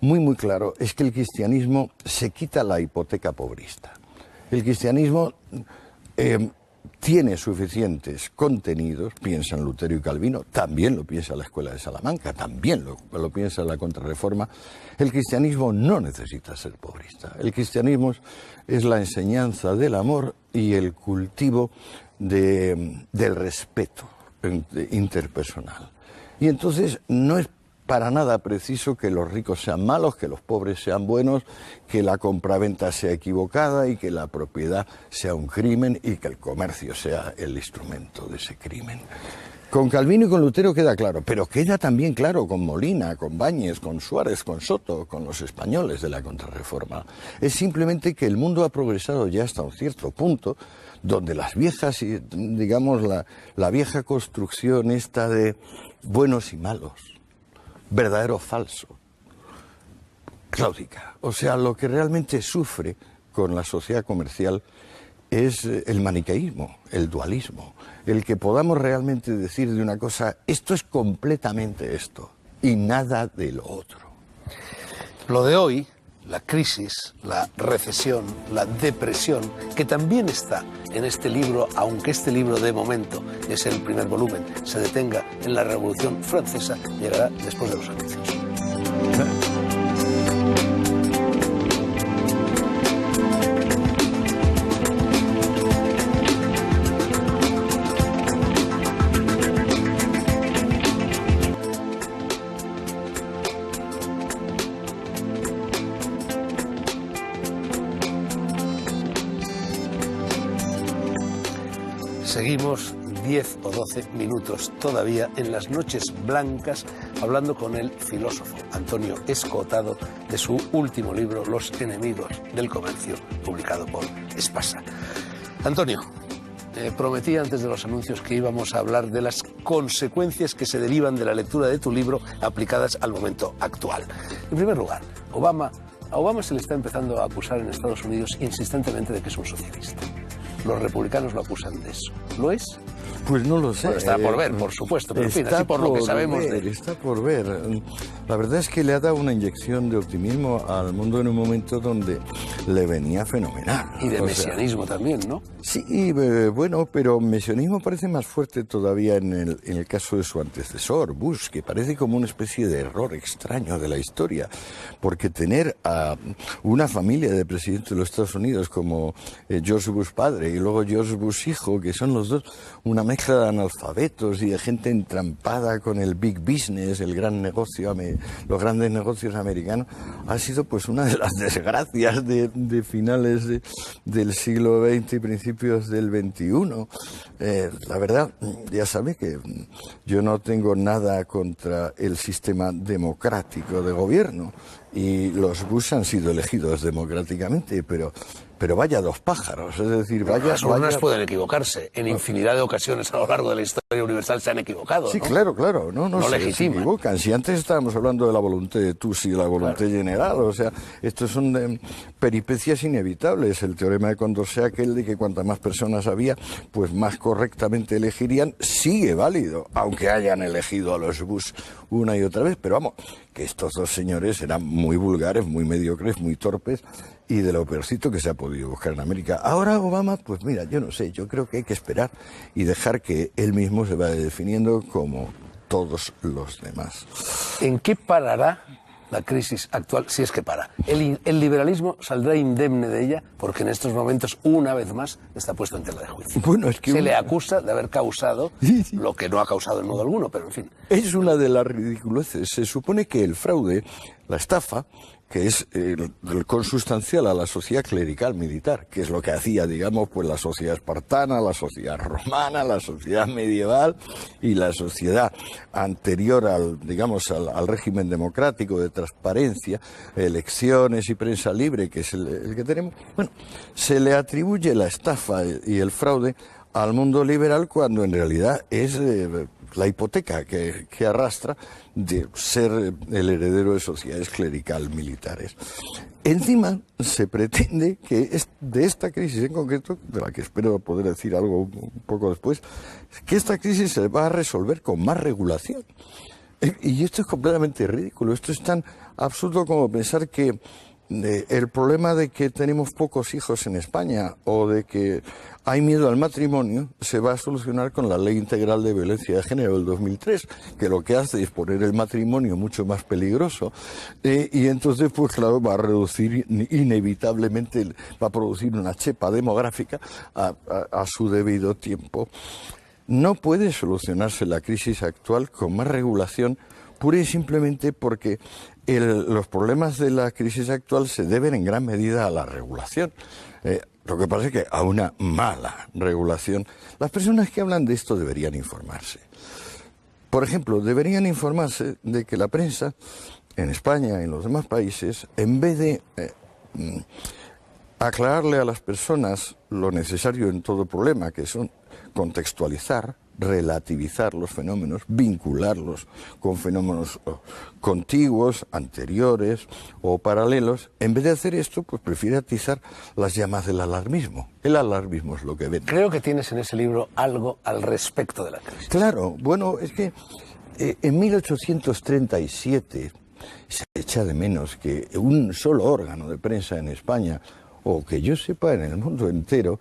muy claro es que el cristianismo se quita la hipoteca pobrista. El cristianismo tiene suficientes contenidos, piensan Lutero y Calvino, también lo piensa la Escuela de Salamanca, también lo piensa la Contrarreforma. El cristianismo no necesita ser pobrista. El cristianismo es la enseñanza del amor y el cultivo del respeto interpersonal. Y entonces no es para nada preciso que los ricos sean malos, que los pobres sean buenos, que la compraventa sea equivocada y que la propiedad sea un crimen y que el comercio sea el instrumento de ese crimen. Con Calvino y con Lutero queda claro, pero queda también claro con Molina, con Báñez, con Suárez, con Soto, con los españoles de la Contrarreforma. Es simplemente que el mundo ha progresado ya hasta un cierto punto donde las viejas, digamos, la vieja construcción esta de buenos y malos, verdadero o falso, claudica. O sea, lo que realmente sufre con la sociedad comercial es el maniqueísmo, el dualismo, el que podamos realmente decir de una cosa, esto es completamente esto y nada de lo otro. Lo de hoy, la crisis, la recesión, la depresión, que también está en este libro, aunque este libro de momento es el primer volumen, se detenga en la Revolución Francesa, llegará después de los anuncios. Seguimos 10 o 12 minutos todavía en las noches blancas hablando con el filósofo Antonio Escootado de su último libro, Los enemigos del comercio, publicado por Espasa. Antonio, prometí antes de los anuncios que íbamos a hablar de las consecuencias que se derivan de la lectura de tu libro aplicadas al momento actual. En primer lugar, a Obama se le está empezando a acusar en Estados Unidos insistentemente de que es un socialista. Los republicanos lo acusan de eso. ¿Lo es? Pues no lo sé. Bueno, está por ver, por supuesto, pero en fin, así por lo que sabemos de él. Está por ver. La verdad es que le ha dado una inyección de optimismo al mundo en un momento donde le venía fenomenal. Y de mesianismo también, ¿no? Sí, bueno, pero mesianismo parece más fuerte todavía en el caso de su antecesor, Bush, que parece como una especie de error extraño de la historia, porque tener a una familia de presidentes de los Estados Unidos como George Bush padre y luego George Bush hijo, que son los dos una mezcla de analfabetos y de gente entrampada con el big business, el gran negocio, los grandes negocios americanos, ha sido pues una de las desgracias de finales del siglo XX y principios del XXI. La verdad, ya sabe que yo no tengo nada contra el sistema democrático de gobierno y los Bush han sido elegidos democráticamente, pero vaya dos pájaros, es decir, vaya... Las urnas pueden equivocarse, en infinidad de ocasiones a lo largo de la historia universal se han equivocado, Sí, ¿no? claro, no se equivocan. Si antes estábamos hablando de la voluntad de Tusi y la voluntad general, o sea, estos son peripecias inevitables. El teorema de Condorcet, aquel de que cuantas más personas había, pues más correctamente elegirían, sigue válido, aunque hayan elegido a los Bush una y otra vez, pero vamos, que estos dos señores eran muy vulgares, muy mediocres, muy torpes, y de lo peorcito que se ha podido buscar en América. Ahora Obama, pues mira, yo no sé, yo creo que hay que esperar y dejar que él mismo se vaya definiendo como todos los demás. ¿En qué parará la crisis actual, si es que para? ¿El liberalismo saldrá indemne de ella? Porque en estos momentos, una vez más, está puesto en tela de juicio. Bueno, es que se le acusa de haber causado lo que no ha causado en modo alguno, pero en fin. Es una de las ridiculeces. Se supone que el fraude, la estafa, que es el consustancial a la sociedad clerical militar, que es lo que hacía, digamos, pues la sociedad espartana, la sociedad romana, la sociedad medieval y la sociedad anterior al régimen democrático de transparencia, elecciones y prensa libre, que es el que tenemos. Bueno, se le atribuye la estafa y el fraude al mundo liberal cuando en realidad es la hipoteca que arrastra de ser el heredero de sociedades clerical militares. Encima se pretende que de esta crisis en concreto, de la que espero poder decir algo un poco después, que esta crisis se va a resolver con más regulación. Y esto es completamente ridículo. Esto es tan absurdo como pensar que el problema de que tenemos pocos hijos en España o de que hay miedo al matrimonio se va a solucionar con la Ley Integral de Violencia de Género del 2003, que lo que hace es poner el matrimonio mucho más peligroso y entonces, pues claro, va a reducir inevitablemente, va a producir una chepa demográfica a su debido tiempo. No puede solucionarse la crisis actual con más regulación, pura y simplemente porque los problemas de la crisis actual se deben en gran medida a la regulación. Lo que pasa es que a una mala regulación. Las personas que hablan de esto deberían informarse. Por ejemplo, deberían informarse de que la prensa en España y en los demás países, en vez de aclararle a las personas lo necesario en todo problema, que son contextualizar, relativizar los fenómenos, vincularlos con fenómenos contiguos, anteriores o paralelos, en vez de hacer esto, pues prefiere atizar las llamas del alarmismo. El alarmismo es lo que ven. Creo que tienes en ese libro algo al respecto de la crisis. Claro, bueno, es que en 1837 se echa de menos que un solo órgano de prensa en España, o que yo sepa en el mundo entero,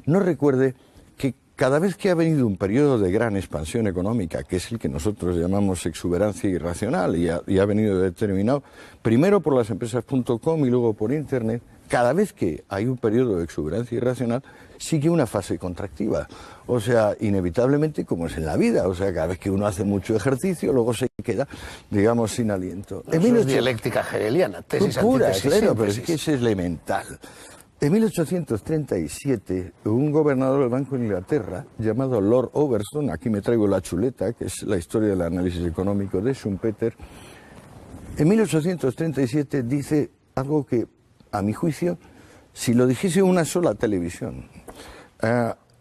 no recuerde que cada vez que ha venido un periodo de gran expansión económica, que es el que nosotros llamamos exuberancia irracional, y ha venido determinado primero por las empresas.com y luego por Internet, cada vez que hay un periodo de exuberancia irracional, sigue una fase contractiva. O sea, inevitablemente, como es en la vida, o sea, cada vez que uno hace mucho ejercicio, luego se queda, digamos, sin aliento. Eso es dialéctica hegeliana, tesis, pura, antítesis, claro, pero es síntesis. que es elemental. En 1837, un gobernador del Banco de Inglaterra, llamado Lord Overstone, aquí me traigo la chuleta, que es la historia del análisis económico de Schumpeter, en 1837 dice algo que, a mi juicio, si lo dijese una sola televisión,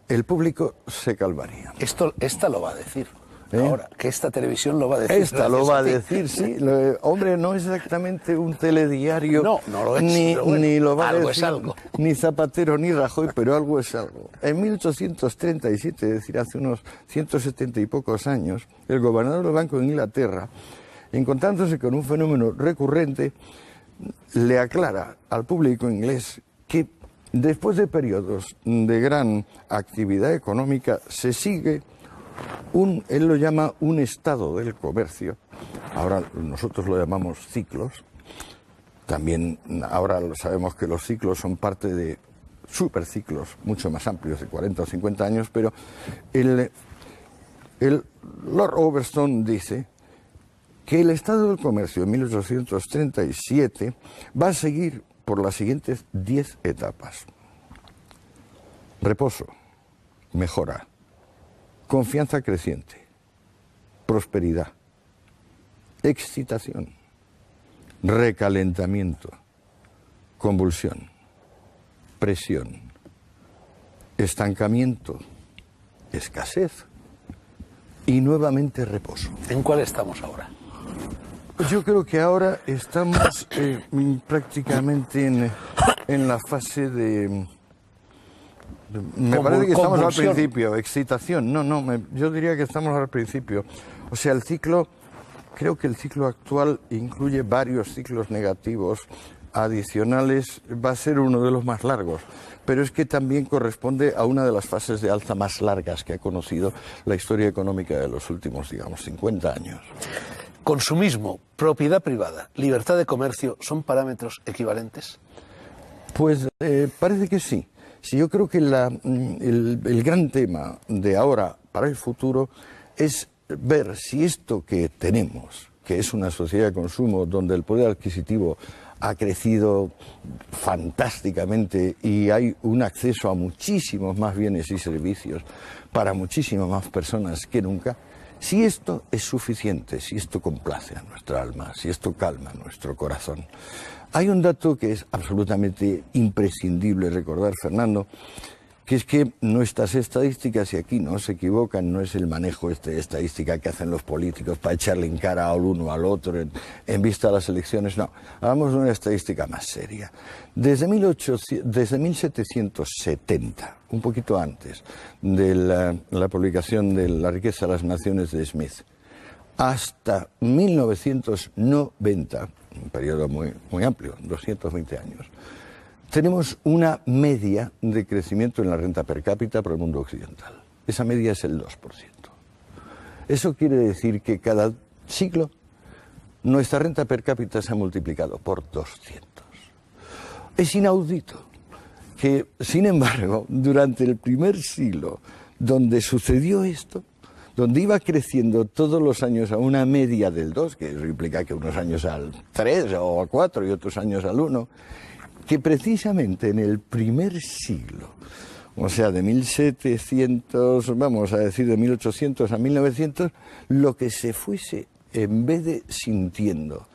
el público se calmaría. Esta lo va a decir. Ahora, que esta televisión lo va a decir. Esta lo va a decir, sí. Hombre, no es exactamente un telediario. No, no lo es. Ni lo va a algo decir es algo. ni Zapatero ni Rajoy, pero algo es algo. En 1837, es decir, hace unos 170 y pocos años, el gobernador del Banco de Inglaterra, encontrándose con un fenómeno recurrente, le aclara al público inglés que después de periodos de gran actividad económica se sigue él lo llama un estado del comercio. Ahora nosotros lo llamamos ciclos. También ahora sabemos que los ciclos son parte de superciclos mucho más amplios, de 40 o 50 años, pero el Lord Overstone dice que el estado del comercio en 1837 va a seguir por las siguientes 10 etapas. Reposo, mejora, confianza creciente, prosperidad, excitación, recalentamiento, convulsión, presión, estancamiento, escasez y nuevamente reposo. ¿En cuál estamos ahora? Yo creo que ahora estamos prácticamente en la fase de... Me parece que estamos al principio, excitación. Yo diría que estamos al principio. O sea, creo que el ciclo actual incluye varios ciclos negativos adicionales, va a ser uno de los más largos, pero es que también corresponde a una de las fases de alza más largas que ha conocido la historia económica de los últimos, digamos, 50 años. Consumismo, propiedad privada, libertad de comercio, ¿son parámetros equivalentes? Pues parece que sí. Sí, yo creo que el gran tema de ahora para el futuro es ver si esto que tenemos, que es una sociedad de consumo donde el poder adquisitivo ha crecido fantásticamente y hay un acceso a muchísimos más bienes y servicios para muchísimas más personas que nunca, si esto es suficiente, si esto complace a nuestra alma, si esto calma nuestro corazón. Hay un dato que es absolutamente imprescindible recordar, Fernando, que es que nuestras estadísticas, y aquí no se equivocan, no es el manejo de estadística que hacen los políticos para echarle en cara al uno al otro en vista de las elecciones, no, hablamos de una estadística más seria. Desde 1770, un poquito antes de la publicación de La riqueza de las naciones de Smith, hasta 1990, un periodo muy amplio, 220 años, tenemos una media de crecimiento en la renta per cápita para el mundo occidental. Esa media es el 2%. Eso quiere decir que cada siglo nuestra renta per cápita se ha multiplicado por 200. Es inaudito que, sin embargo, durante el primer siglo, donde sucedió esto, donde iba creciendo todos los años a una media del 2, que eso implica que unos años al 3 o al 4 y otros años al 1, que precisamente en el primer siglo, o sea, de 1700, vamos a decir de 1800 a 1900, lo que se fuese, en vez de sintiendo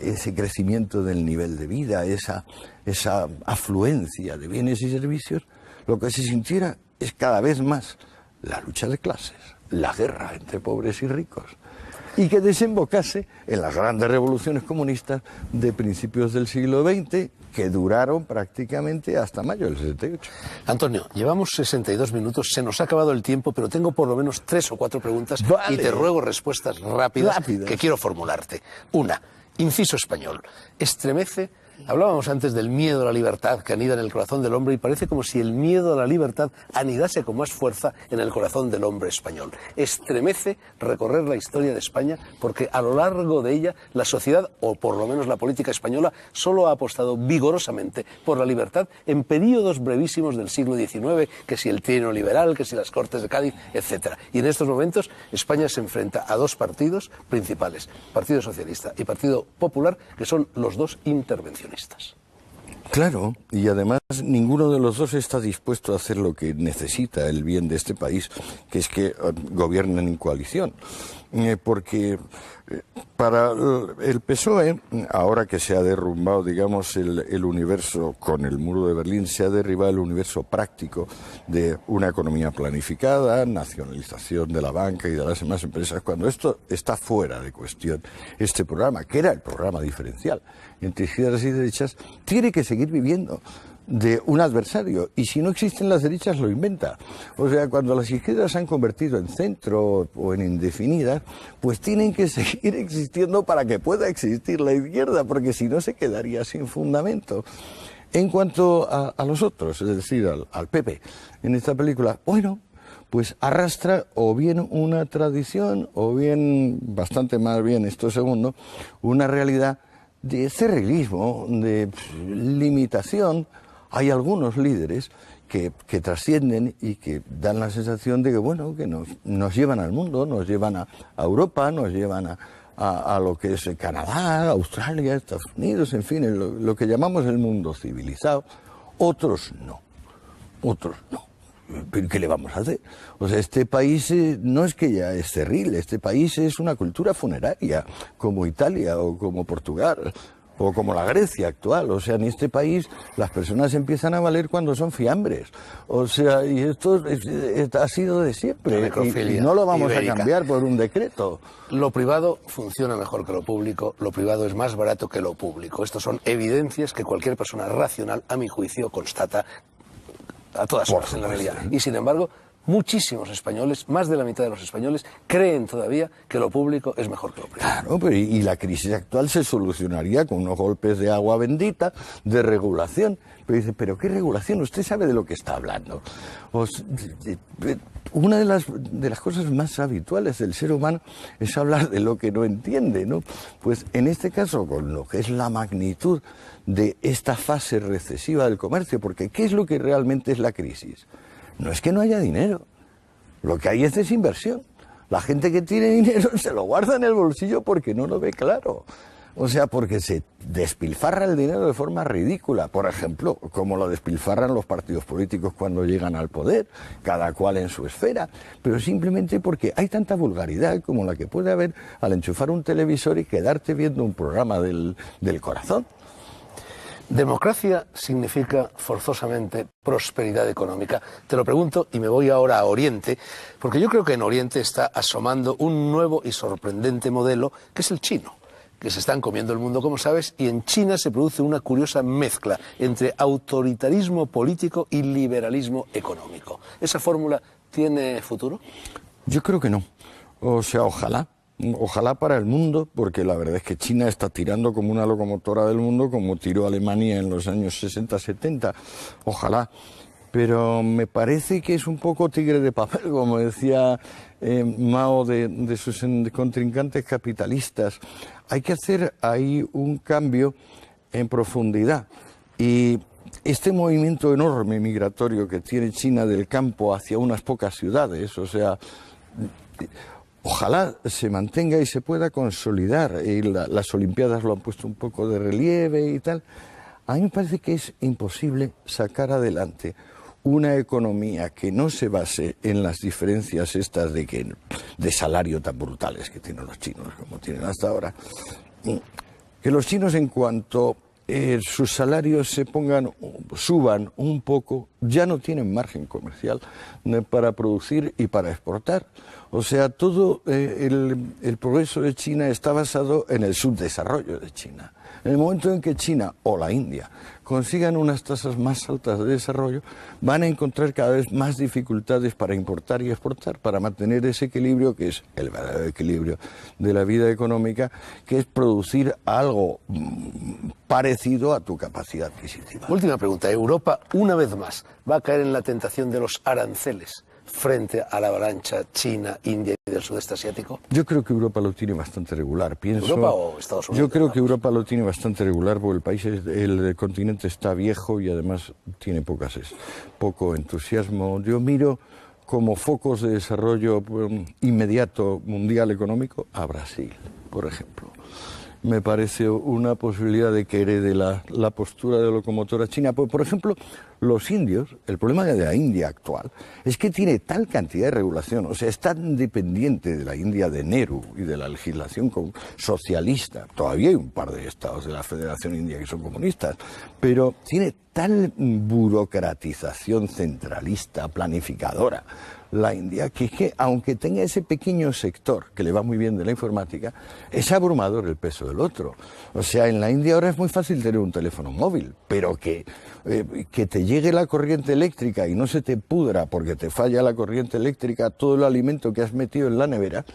ese crecimiento del nivel de vida, esa afluencia de bienes y servicios, lo que se sintiera es cada vez más la lucha de clases, la guerra entre pobres y ricos, y que desembocase en las grandes revoluciones comunistas de principios del siglo XX, que duraron prácticamente hasta mayo del 78. Antonio, llevamos 62 minutos, se nos ha acabado el tiempo, pero tengo por lo menos 3 o 4 preguntas y te ruego respuestas rápidas que quiero formularte. Una, inciso español, estremece. Hablábamos antes del miedo a la libertad que anida en el corazón del hombre y parece como si el miedo a la libertad anidase con más fuerza en el corazón del hombre español. Estremece recorrer la historia de España porque a lo largo de ella la sociedad, o por lo menos la política española, solo ha apostado vigorosamente por la libertad en periodos brevísimos del siglo XIX, que si el trienio liberal, que si las Cortes de Cádiz, etc. Y en estos momentos España se enfrenta a dos partidos principales, Partido Socialista y Partido Popular, que son los dos intervencionistas. Claro, y además ninguno de los dos está dispuesto a hacer lo que necesita el bien de este país, que es que gobiernen en coalición. Porque para el PSOE, ahora que se ha derrumbado, digamos, el universo con el muro de Berlín, se ha derribado el universo práctico de una economía planificada, nacionalización de la banca y de las demás empresas. Cuando esto está fuera de cuestión, este programa, que era el programa diferencial entre izquierdas y derechas, tiene que seguir viviendo de un adversario, y si no existen las derechas lo inventa. O sea, cuando las izquierdas se han convertido en centro o en indefinidas, pues tienen que seguir existiendo para que pueda existir la izquierda, porque si no se quedaría sin fundamento. En cuanto a los otros, es decir, al PP, en esta película, bueno, pues arrastra o bien una tradición, o bien, bastante más bien esto segundo, una realidad de cerrilismo, de limitación. Hay algunos líderes que trascienden y que dan la sensación de que, bueno, que nos llevan al mundo, nos llevan a Europa, nos llevan a lo que es Canadá, Australia, Estados Unidos, en fin, lo que llamamos el mundo civilizado. Otros no. ¿Pero qué le vamos a hacer? O sea, este país no es que ya es cerril, este país es una cultura funeraria, como Italia o como Portugal, o como la Grecia actual. O sea, en este país las personas empiezan a valer cuando son fiambres. O sea, y esto ha sido de siempre. Y no lo vamos a cambiar por un decreto. Lo privado funciona mejor que lo público, lo privado es más barato que lo público. Estas son evidencias que cualquier persona racional, a mi juicio, constata a todas horas en la realidad. Y sin embargo, muchísimos españoles, más de la mitad de los españoles, creen todavía que lo público es mejor que lo privado. Claro, pero y la crisis actual se solucionaría con unos golpes de agua bendita, de regulación. Pero dice, ¿pero qué regulación? Usted sabe de lo que está hablando. Una de las cosas más habituales del ser humano es hablar de lo que no entiende, ¿no? Pues en este caso, con lo que es la magnitud de esta fase recesiva del comercio, porque ¿qué es lo que realmente es la crisis? No es que no haya dinero, lo que hay es desinversión. La gente que tiene dinero se lo guarda en el bolsillo porque no lo ve claro. O sea, porque se despilfarra el dinero de forma ridícula. Por ejemplo, como lo despilfarran los partidos políticos cuando llegan al poder, cada cual en su esfera. Pero simplemente porque hay tanta vulgaridad como la que puede haber al enchufar un televisor y quedarte viendo un programa del corazón. ¿Democracia significa forzosamente prosperidad económica? Te lo pregunto y me voy ahora a Oriente, porque yo creo que en Oriente está asomando un nuevo y sorprendente modelo, que es el chino, que se están comiendo el mundo, como sabes, y en China se produce una curiosa mezcla entre autoritarismo político y liberalismo económico. ¿Esa fórmula tiene futuro? Yo creo que no. O sea, ojalá. Ojalá para el mundo, porque la verdad es que China está tirando como una locomotora del mundo, como tiró Alemania en los años 60-70. Ojalá. Pero me parece que es un poco tigre de papel, como decía Mao de sus contrincantes capitalistas. Hay que hacer ahí un cambio en profundidad. Y este movimiento enorme migratorio que tiene China del campo hacia unas pocas ciudades, o sea, ojalá se mantenga y se pueda consolidar. Y las Olimpiadas lo han puesto un poco de relieve y tal. A mí me parece que es imposible sacar adelante una economía que no se base en las diferencias estas de salario tan brutales que tienen los chinos, como tienen hasta ahora. Que los chinos, en cuanto sus salarios suban un poco, ya no tienen margen comercial para producir y para exportar. O sea, todo el progreso de China está basado en el subdesarrollo de China. En el momento en que China o la India consigan unas tasas más altas de desarrollo, van a encontrar cada vez más dificultades para importar y exportar, para mantener ese equilibrio que es el verdadero equilibrio de la vida económica, que es producir algo parecido a tu capacidad adquisitiva. Última pregunta. Europa, una vez más, va a caer en la tentación de los aranceles frente a la avalancha China, India y del sudeste asiático? Yo creo que Europa lo tiene bastante regular. ¿Europa o Estados Unidos? Yo creo que Europa lo tiene bastante regular porque el continente está viejo y además tiene poco entusiasmo. Yo miro como focos de desarrollo inmediato mundial económico a Brasil, por ejemplo. me parece una posibilidad de que herede la postura de locomotora china. Pues, por ejemplo, los indios, el problema de la India actual es que tiene tal cantidad de regulación, o sea, es tan dependiente de la India de Nehru y de la legislación socialista. Todavía hay un par de estados de la Federación India que son comunistas, pero tiene tal burocratización centralista, planificadora, la India, que es que aunque tenga ese pequeño sector que le va muy bien de la informática, es abrumador el peso del otro. O sea, en la India ahora es muy fácil tener un teléfono móvil, pero que te llegue la corriente eléctrica y no se te pudra porque te falla la corriente eléctrica todo el alimento que has metido en la nevera,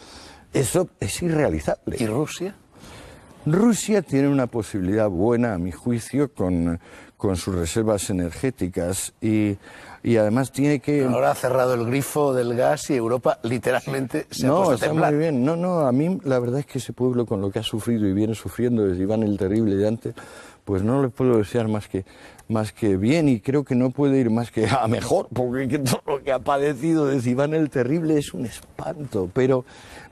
eso es irrealizable. ¿Y Rusia? Rusia tiene una posibilidad buena, a mi juicio, con sus reservas energéticas y además tiene que... Ahora ha cerrado el grifo del gas y Europa literalmente se ha puesto a temblar. Muy bien. No, a mí la verdad es que ese pueblo con lo que ha sufrido y viene sufriendo desde Iván el Terrible de antes, pues no le puedo desear más que bien, y creo que no puede ir más que a mejor, porque todo lo que ha padecido desde Iván el Terrible es un espanto. Pero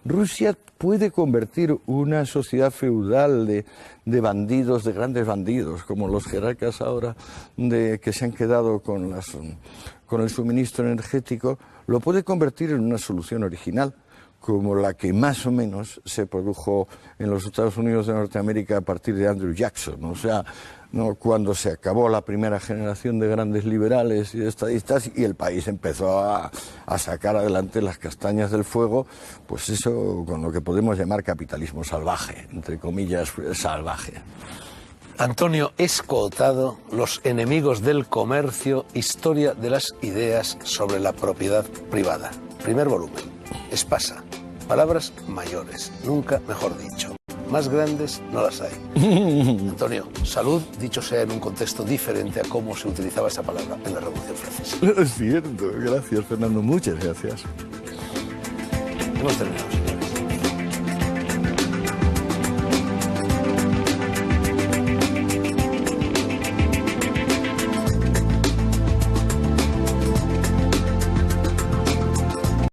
Rusia puede convertir una sociedad feudal de bandidos, de grandes bandidos, como los jerarcas ahora que se han quedado con el suministro energético, lo puede convertir en una solución original, como la que más o menos se produjo en los Estados Unidos de Norteamérica a partir de Andrew Jackson. O sea, cuando se acabó la primera generación de grandes liberales y de estadistas y el país empezó a sacar adelante las castañas del fuego, pues eso con lo que podemos llamar capitalismo salvaje, entre comillas, salvaje. Antonio Escootado, Los enemigos del comercio, historia de las ideas sobre la propiedad privada. Primer volumen. Espasa. Palabras mayores, nunca mejor dicho. Más grandes no las hay. Antonio, salud, dicho sea en un contexto diferente a cómo se utilizaba esa palabra en la Revolución Francesa. Es cierto, gracias Fernando, muchas gracias. Hemos terminado.